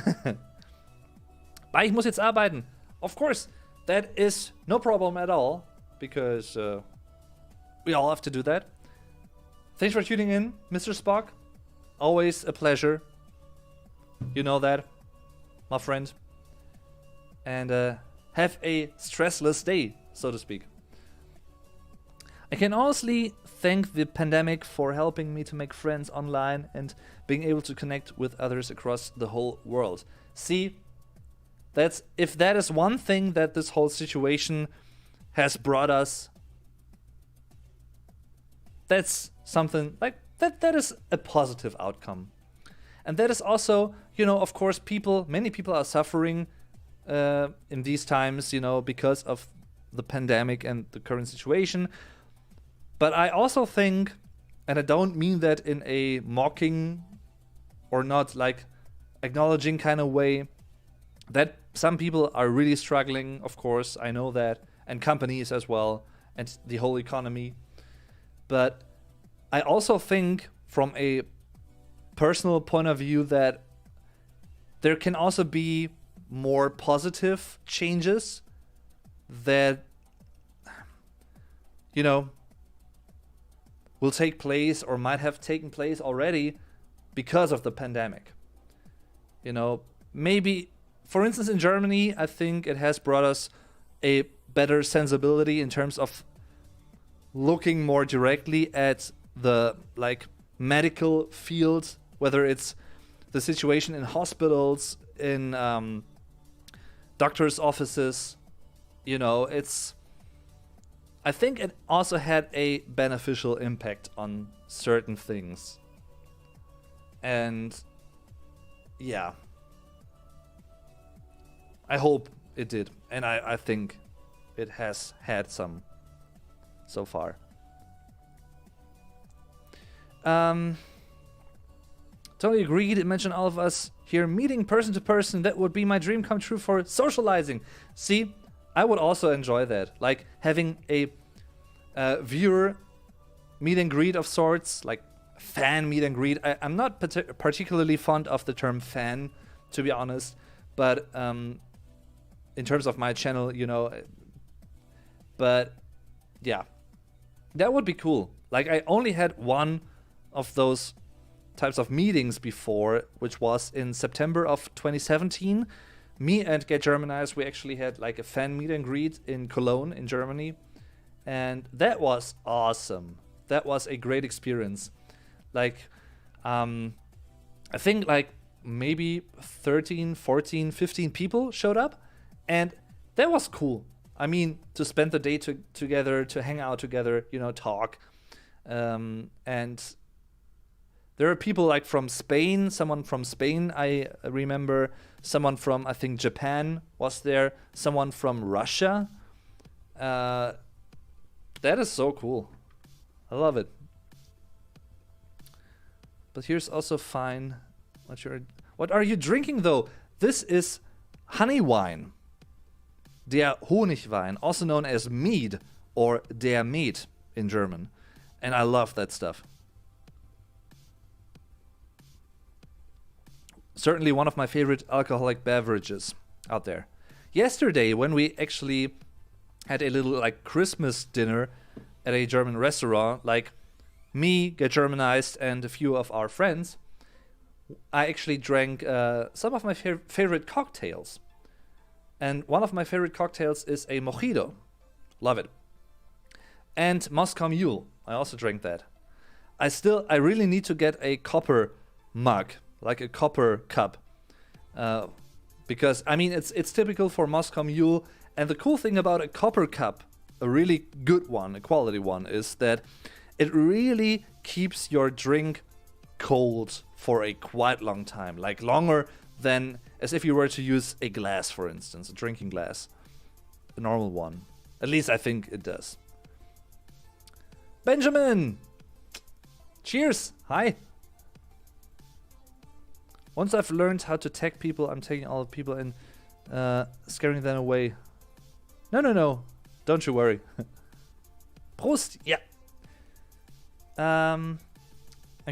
Bye, ich muss jetzt arbeiten. Of course, that is no problem at all. Because we all have to do that. Thanks for tuning in, Mr. Spock. Always a pleasure. You know that, my friend. And have a stressless day, so to speak. I can honestly thank the pandemic for helping me to make friends online and being able to connect with others across the whole world. See, if that is one thing that this whole situation has brought us, that's something like that is a positive outcome. And that is also, of course, many people are suffering in these times, because of the pandemic and the current situation. But I also think, and I don't mean that in a mocking or not like acknowledging kind of way, that some people are really struggling, of course, I know that, and companies as well, and the whole economy. But I also think from a personal point of view that there can also be more positive changes that, will take place or might have taken place already because of the pandemic. Maybe, for instance, in Germany, I think it has brought us a better sensibility in terms of looking more directly at the medical field, whether it's the situation in hospitals, in doctors' offices. I think it also had a beneficial impact on certain things. And yeah, I hope it did. And I think it has had some so far. Totally agreed. It mentioned all of us here meeting person to person. That would be my dream come true for socializing. See, I would also enjoy that. Like having a viewer meet and greet of sorts, like fan meet and greet. I'm not particularly fond of the term fan, to be honest. But in terms of my channel, but yeah, that would be cool. Like I only had one of those types of meetings before, which was in September of 2017. Me and Get Germanized, we actually had like a fan meet and greet in Cologne in Germany. And that was awesome. That was a great experience. Like, I think like maybe 13, 14, 15 people showed up. And that was cool. I mean, to spend the day together, to hang out together, talk. And there are people like from Spain, someone from Spain, I remember. Someone from, I think, Japan was there. Someone from Russia. That is so cool. I love it. But here's also fine. What are you drinking though? This is honey wine. Der Honigwein, also known as mead or der Met in German. And I love that stuff. Certainly one of my favorite alcoholic beverages out there. Yesterday, when we actually had a little like Christmas dinner at a German restaurant, like me, Get Germanized, and a few of our friends, I actually drank some of my favorite cocktails. And one of my favorite cocktails is a mojito. Love it. And Moscow Mule, I also drank that. I really need to get a copper mug, like a copper cup. Because, I mean, it's typical for Moscow Mule. And the cool thing about a copper cup, a really good one, a quality one, is that it really keeps your drink cold for a quite long time. Like longer than as if you were to use a glass, for instance, a drinking glass. A normal one. At least I think it does. Benjamin! Cheers! Hi! Once I've learned how to tag people, I'm tagging all the people and scaring them away. No. Don't you worry. Prost! Yeah. I'm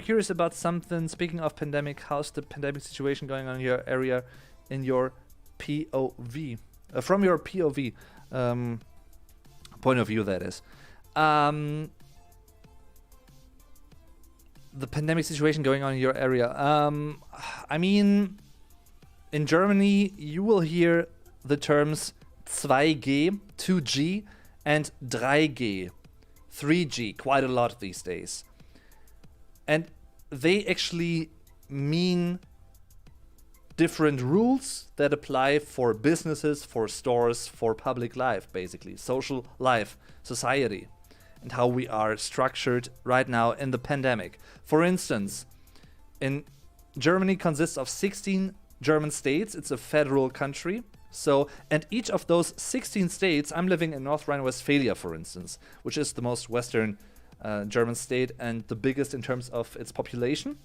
curious about something. Speaking of pandemic, how's the pandemic situation going on in your area, in your POV? From your POV point of view, that is. The pandemic situation going on in your area. I mean, in Germany, you will hear the terms 2G, 2G, and 3G, 3G, quite a lot these days. And they actually mean different rules that apply for businesses, for stores, for public life, basically, social life, society, and how we are structured right now in the pandemic. For instance, in Germany consists of 16 German states. It's a federal country. So, and each of those 16 states, I'm living in North Rhine-Westphalia, for instance, which is the most western German state and the biggest in terms of its population.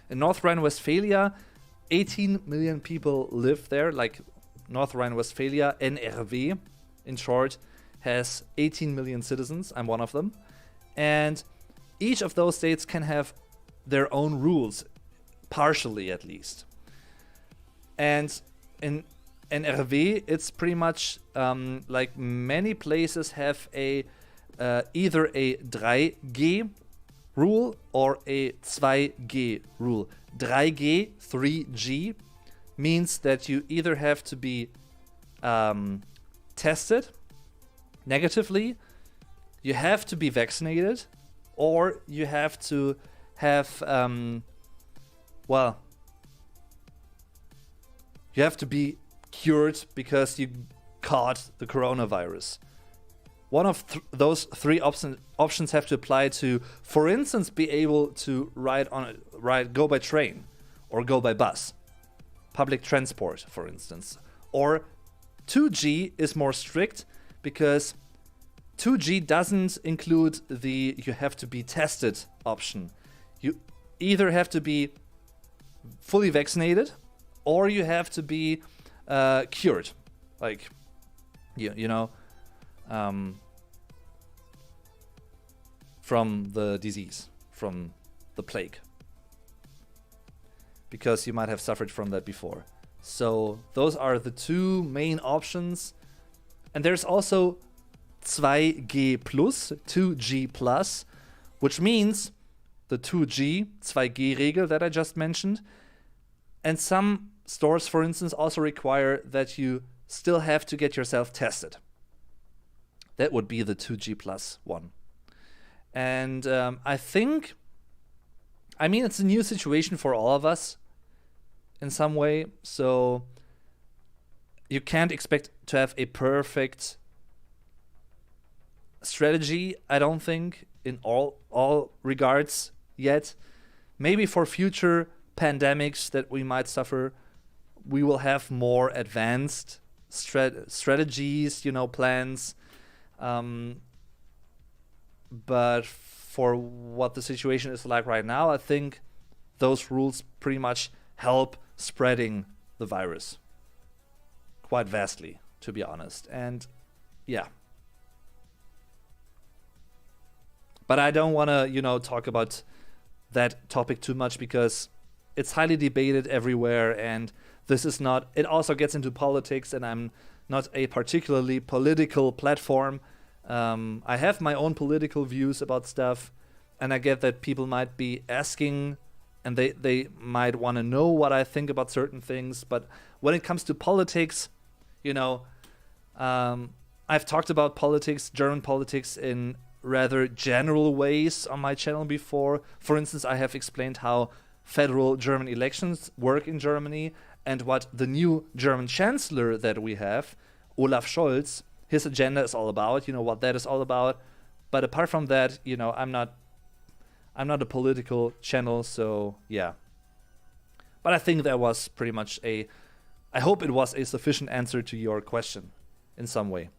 In North Rhine-Westphalia, 18 million people live there, like North Rhine-Westphalia, NRW, in short, has 18 million citizens. I'm one of them. And each of those states can have their own rules, partially at least. And in NRW, it's pretty much like many places have a either a 3G rule or a 2G rule. 3G, 3G, means that you either have to be tested negatively, you have to be vaccinated, or you have to have, you have to be cured because you caught the coronavirus. One of those three options have to apply to, for instance, be able to go by train or go by bus, public transport, for instance. Or 2G is more strict because 2G doesn't include the you have to be tested option. You either have to be fully vaccinated or you have to be cured, like from the disease, from the plague, because you might have suffered from that before. So those are the two main options. And there's also 2G plus, 2G plus, which means the 2G, 2G regel that I just mentioned. And some stores, for instance, also require that you still have to get yourself tested. That would be the 2G plus one. And I mean, it's a new situation for all of us in some way. So you can't expect to have a perfect strategy, I don't think, in all regards yet. Maybe for future pandemics that we might suffer, we will have more advanced strategies, plans. But for what the situation is like right now, I think those rules pretty much help spreading the virus quite vastly, to be honest. And yeah. But I don't want to, talk about that topic too much because it's highly debated everywhere, and this is not, it also gets into politics, and I'm not a particularly political platform. I have my own political views about stuff, and I get that people might be asking and they might want to know what I think about certain things. But when it comes to politics, I've talked about politics, German politics, in rather general ways on my channel before. For instance, I have explained how federal German elections work in Germany and what the new German chancellor that we have, Olaf Scholz, his agenda is all about, what that is all about. But apart from that, I'm not a political channel, so yeah. But I think that was pretty much I hope it was a sufficient answer to your question in some way.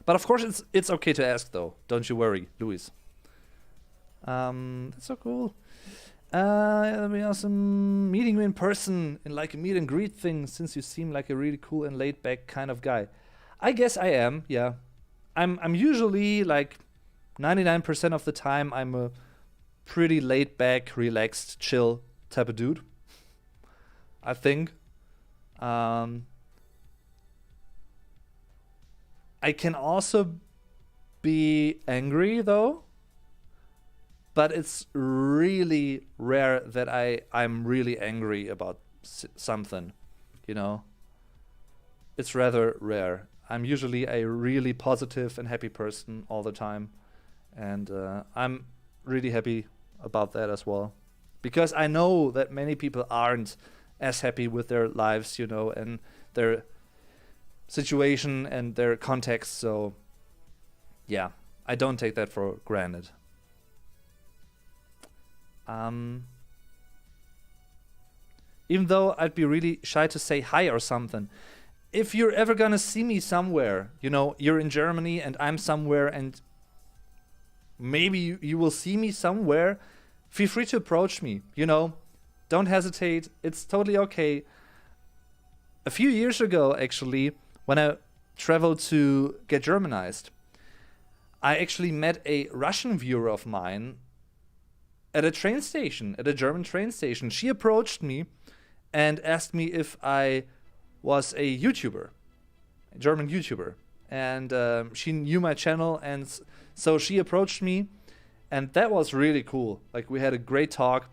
But of course it's okay to ask though. Don't you worry, Luis. That's so cool. That'd be awesome meeting you in person in like a meet and greet thing, since you seem like a really cool and laid back kind of guy. I guess I am, yeah. I'm usually like 99% of the time I'm a pretty laid back, relaxed, chill type of dude. I think. I can also be angry though, but it's really rare that I'm really angry about something, It's rather rare. I'm usually a really positive and happy person all the time, and I'm really happy about that as well, because I know that many people aren't as happy with their lives, and their situation and their context. So yeah, I don't take that for granted. Even though I'd be really shy to say hi or something. If you're ever gonna see me somewhere, you're in Germany and I'm somewhere, and maybe you will see me somewhere, feel free to approach me, Don't hesitate. It's totally okay. A few years ago, actually, when I traveled to get Germanized, I actually met a Russian viewer of mine at a train station, at a German train station. She approached me and asked me if I was a YouTuber, a German YouTuber. And she knew my channel, and so she approached me, and that was really cool. Like, we had a great talk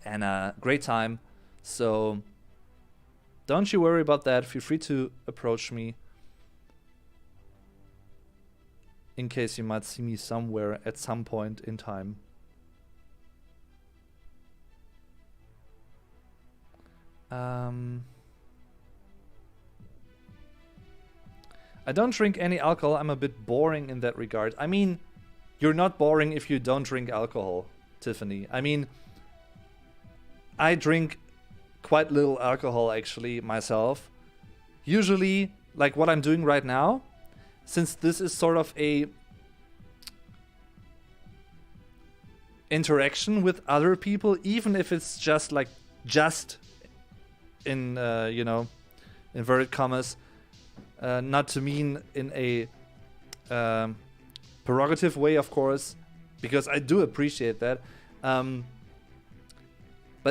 and a great time. So don't you worry about that. Feel free to approach me in case you might see me somewhere at some point in time. I don't drink any alcohol. I'm a bit boring in that regard. I mean, you're not boring if you don't drink alcohol, Tiffany. I mean, I drink quite little alcohol actually myself. Usually, like what I'm doing right now, since this is sort of a interaction with other people, even if it's just in inverted commas, not to mean in a prerogative way, of course, because I do appreciate that. But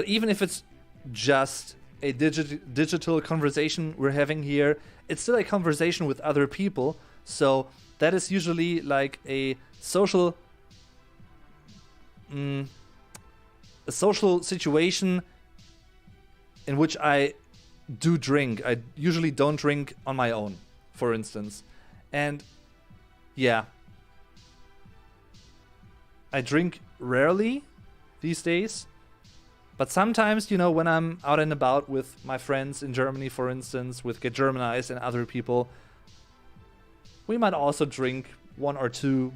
even if it's just a digital conversation we're having here, it's still a conversation with other people. So that is usually like a social situation in which I do drink. I usually don't drink on my own, for instance. And yeah, I drink rarely these days. But sometimes, when I'm out and about with my friends in Germany, for instance, with Get Germanized and other people, we might also drink one or two,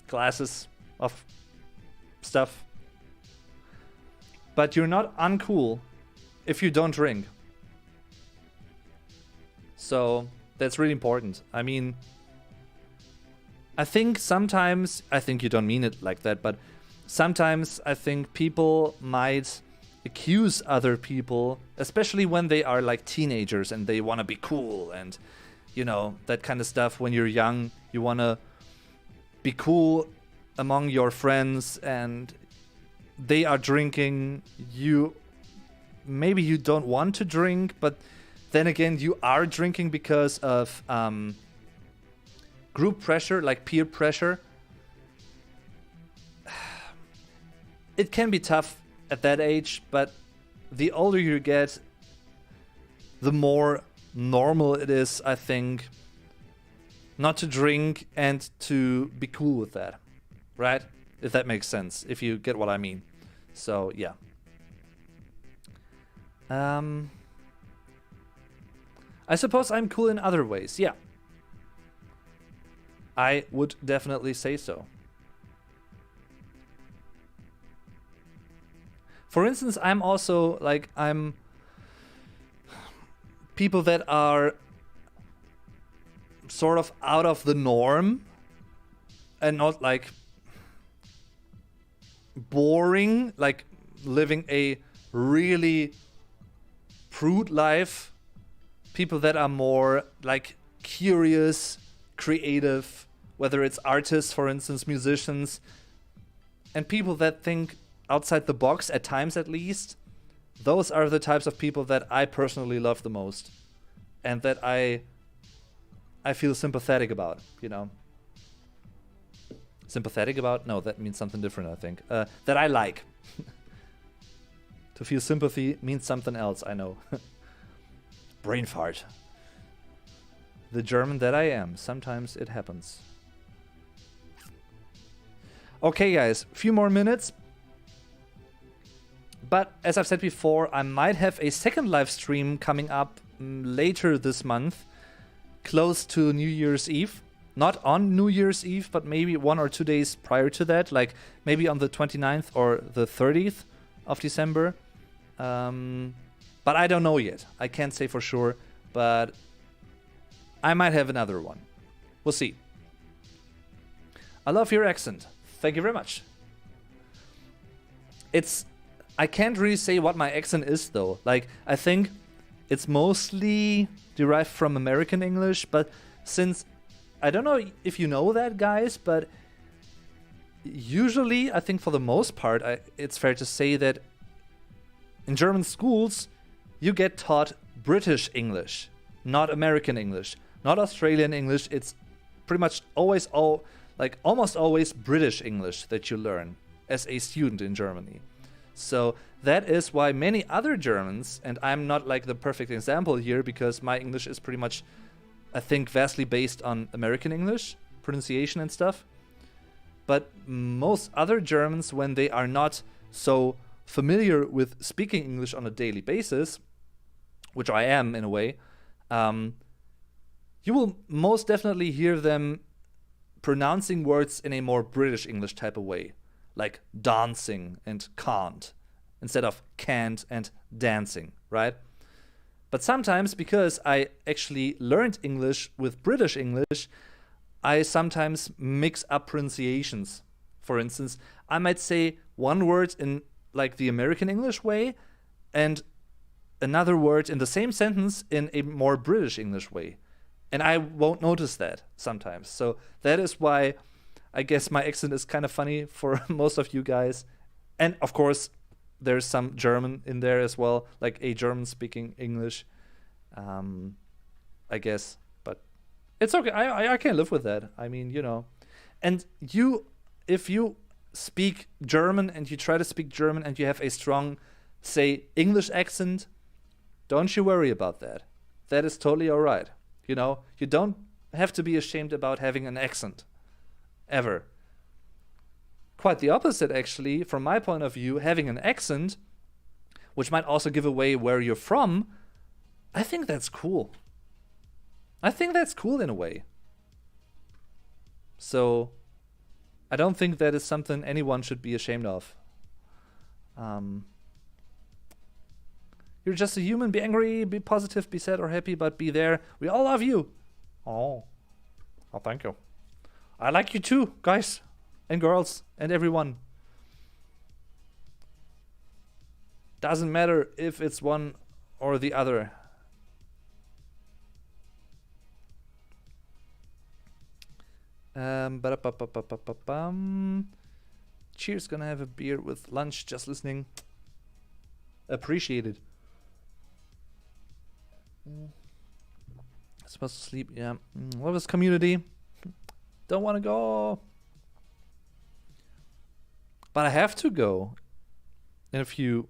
glasses of stuff. But you're not uncool if you don't drink. So that's really important. I mean, I think you don't mean it like that, but sometimes I think people might accuse other people, especially when they are like teenagers and they want to be cool and, that kind of stuff. When you're young, you want to be cool among your friends and they are drinking. Maybe you don't want to drink, but then again, you are drinking because of group pressure, like peer pressure. it can be tough at that age, but the older you get, the more normal it is, I think, not to drink and to be cool with that, right? If that makes sense, if you get what I mean. So, yeah. I suppose I'm cool in other ways, yeah. I would definitely say so. For instance, I'm also, like, I'm people that are sort of out of the norm and not, like, boring, like living a really prude life. People that are more, like, curious, creative, whether it's artists, for instance, musicians, and people that think outside the box, at times at least. Those are the types of people that I personally love the most, and that I feel sympathetic about, you know. Sympathetic about? No, that means something different, I think. That I like. To feel sympathy means something else, I know. Brain fart. The German that I am. Sometimes it happens. Okay, guys, a few more minutes. But as I've said before, I might have a second live stream coming up later this month, close to New Year's Eve. Not on New Year's Eve, but maybe 1 or 2 days prior to that, like maybe on the 29th or the 30th of December. But I don't know yet. I can't say for sure, but I might have another one. We'll see. I love your accent. Thank you very much. I can't really say what my accent is, though. Like, I think it's mostly derived from American English, but since, I don't know if you know that, guys, but usually, I think for the most part, it's fair to say that in German schools, you get taught British English, not American English, not Australian English. It's pretty much always almost always British English that you learn as a student in Germany. So that is why many other Germans, and I'm not like the perfect example here because my English is pretty much, I think, vastly based on American English, pronunciation and stuff. But most other Germans, when they are not so familiar with speaking English on a daily basis, which I am in a way, you will most definitely hear them pronouncing words in a more British English type of way, like dancing and can't, instead of can't and dancing, right? But sometimes, because I actually learned English with British English, I sometimes mix up pronunciations. For instance, I might say one word in like the American English way and another word in the same sentence in a more British English way. And I won't notice that sometimes. So that is why I guess my accent is kind of funny for most of you guys. And of course, there's some German in there as well, like a German speaking English, I guess. But it's okay. I can live with that. I mean, you know. And if you speak German and you try to speak German and you have a strong, say, English accent, don't you worry about that. That is totally all right. You know, you don't have to be ashamed about having an accent. Ever. Quite the opposite, actually, from my point of view, having an accent, which might also give away where you're from, I think that's cool. I think that's cool in a way. So, I don't think that is something anyone should be ashamed of. You're just a human, be angry, be positive, be sad or happy, but be there. We all love you. Oh, thank you. I like you too, guys and girls and everyone. Doesn't matter if it's one or the other. Cheers, gonna have a beer with lunch, just listening. Appreciate it. Supposed to sleep, yeah. Love this community. Don't want to go. But I have to go. in a few,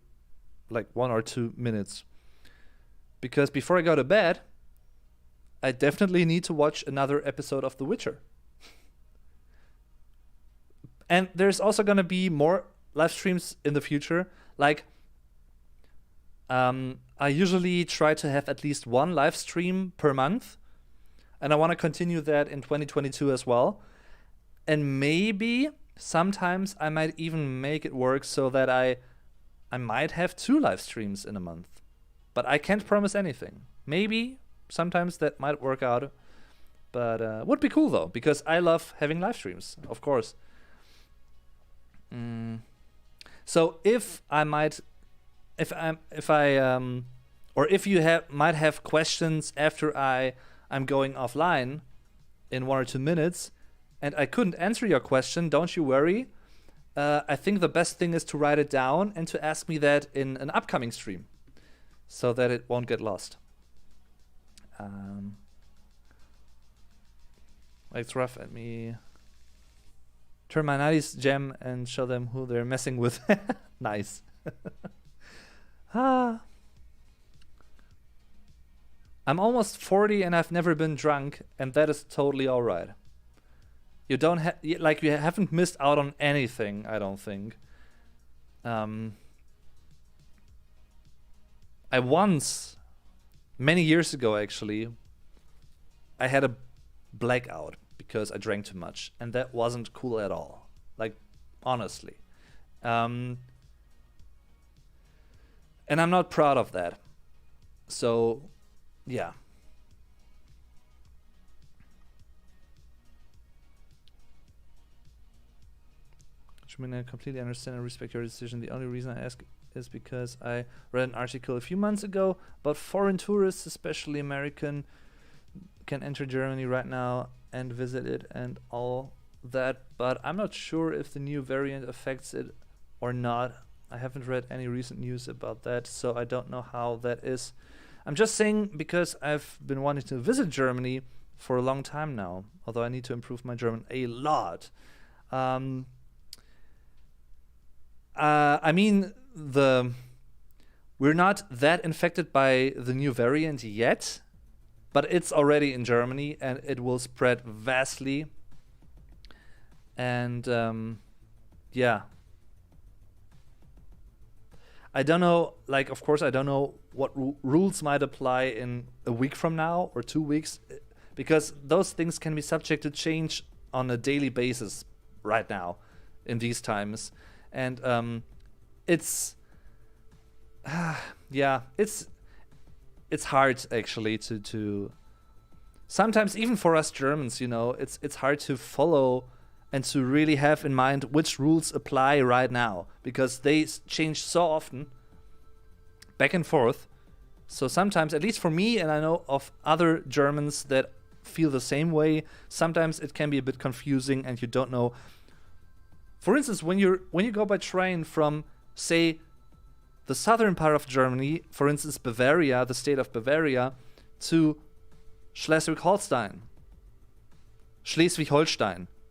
like 1 or 2 minutes. Because before I go to bed, I definitely need to watch another episode of The Witcher. And there's also going to be more live streams in the future. Like, I usually try to have at least one live stream per month. And I want to continue that in 2022 as well. And maybe sometimes I might even make it work so that I might have 2 live streams in a month. But I can't promise anything. Maybe sometimes that might work out. But would be cool though, because I love having live streams, of course. So if you might have questions after I'm going offline in 1 or 2 minutes, and I couldn't answer your question, don't you worry. I think the best thing is to write it down and to ask me that in an upcoming stream, so that it won't get lost. It's rough at me. Turn my 90s gem and show them who they're messing with. Nice. I'm almost 40 and I've never been drunk, and that is totally all right. You haven't missed out on anything, I don't think. I once, many years ago actually, I had a blackout because I drank too much, and that wasn't cool at all. Like, honestly. And I'm not proud of that. So, yeah. I completely understand and respect your decision. The only reason I ask is because I read an article a few months ago about foreign tourists, especially American, can enter Germany right now and visit it and all that, but I'm not sure if the new variant affects it or not. I haven't read any recent news about that, so I don't know how that is. I'm just saying because I've been wanting to visit Germany for a long time now, although I need to improve my German a lot. I mean, we're not that infected by the new variant yet, but it's already in Germany and it will spread vastly. And yeah, I don't know, like, of course I don't know what rules might apply in a week from now or 2 weeks, because those things can be subject to change on a daily basis right now in these times. And it's it's hard actually to sometimes, even for us Germans, you know, it's hard to follow and to really have in mind which rules apply right now, because they change so often back and forth. So sometimes, at least for me, and I know of other Germans that feel the same way, sometimes it can be a bit confusing and you don't know. For instance, when you go by train from, say, the southern part of Germany, for instance, Bavaria, the state of Bavaria, to Schleswig-Holstein,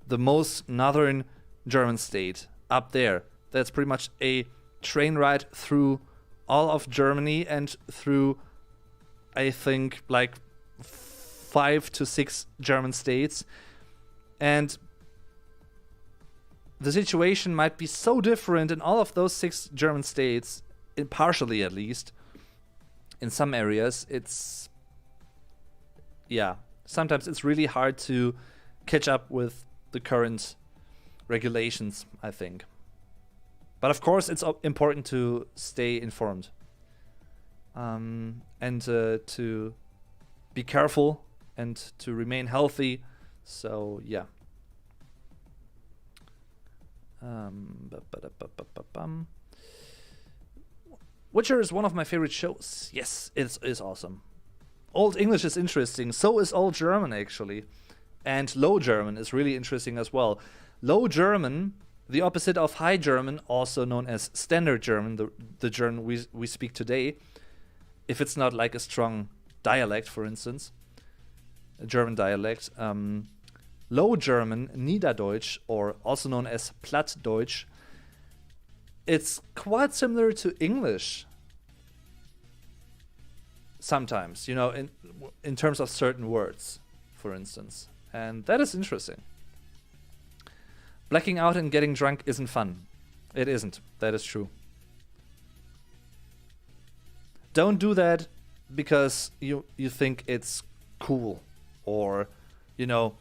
the most northern German state up there. That's pretty much a train ride through all of Germany and through, I think, like 5 to 6 German states. And the situation might be so different in all of those 6 German states, partially at least. In some areas, sometimes it's really hard to catch up with the current regulations, I think. But of course, it's important to stay informed and to be careful and to remain healthy. So, yeah. Witcher is one of my favorite shows. Yes, it is awesome. Old English is interesting. So is Old German, actually. And Low German is really interesting as well. Low German, the opposite of High German, also known as Standard German, the German we speak today, if it's not like a strong dialect, for instance, a German dialect. Low German, Niederdeutsch, or also known as Plattdeutsch, it's quite similar to English sometimes, you know, in terms of certain words, for instance. And that is interesting. Blacking out and getting drunk isn't fun. It isn't. That is true. Don't do that because you think it's cool, or, you know,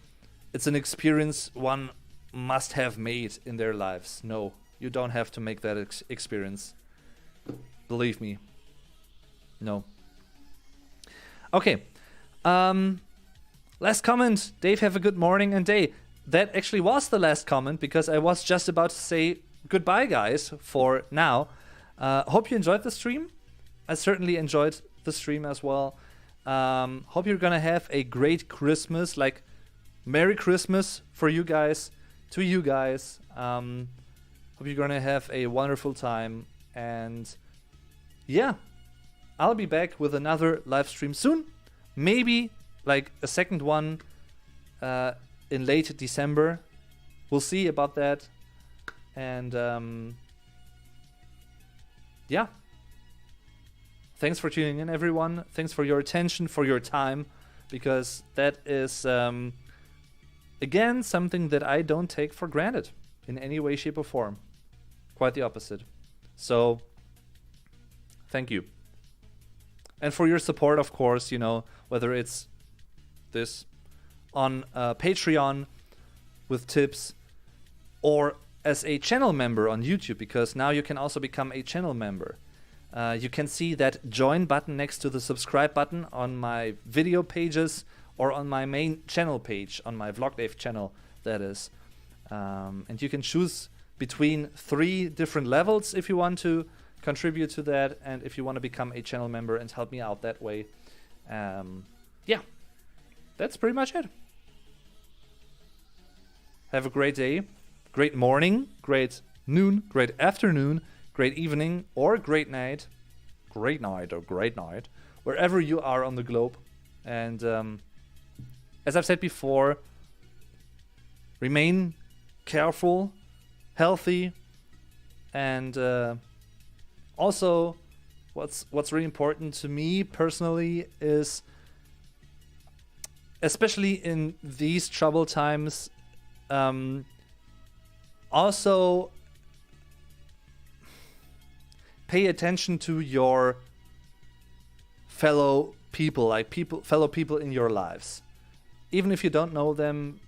it's an experience one must have made in their lives. No, you don't have to make that experience. Believe me. No. Okay. Last comment. Dave, have a good morning and day. That actually was the last comment because I was just about to say goodbye, guys, for now. Hope you enjoyed the stream. I certainly enjoyed the stream as well. Hope you're gonna have a great Christmas, like Merry Christmas for you guys, to you guys. Hope you're gonna have a wonderful time, and yeah, I'll be back with another live stream soon. Maybe like a second one in late December. We'll see about that. And yeah. Thanks for tuning in, everyone. Thanks for your attention, for your time, because that is, again, something that I don't take for granted in any way, shape, or form. Quite the opposite. So, thank you. And for your support, of course, you know, whether it's this on Patreon with tips, or as a channel member on YouTube, because now you can also become a channel member. You can see that join button next to the subscribe button on my video pages or on my main channel page, on my Vlogdave channel, that is. And you can choose between 3 different levels if you want to contribute to that, and if you want to become a channel member and help me out that way. Yeah, that's pretty much it. Have a great day, great morning, great noon, great afternoon, great evening, or great night, wherever you are on the globe. And as I've said before, remain careful, healthy, and also what's really important to me personally is, especially in these troubled times, also pay attention to your fellow people, like fellow people in your lives. Even if you don't know them,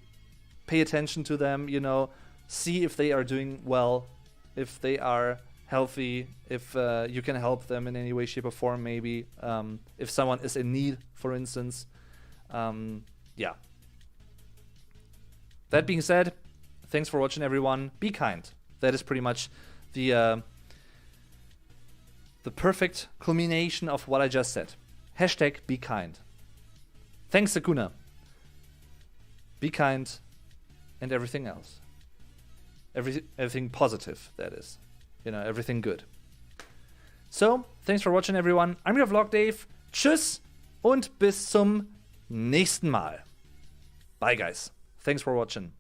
pay attention to them, you know, see if they are doing well, if they are healthy, if you can help them in any way, shape, or form, maybe. If someone is in need, for instance. Yeah. That being said, thanks for watching, everyone. Be kind. That is pretty much the perfect culmination of what I just said. Hashtag be kind. Thanks, Sakuna. Be kind and everything else. Everything positive, that is. You know, everything good. So, thanks for watching, everyone. I'm your Vlogdave. Tschüss und bis zum nächsten Mal. Bye, guys. Thanks for watching.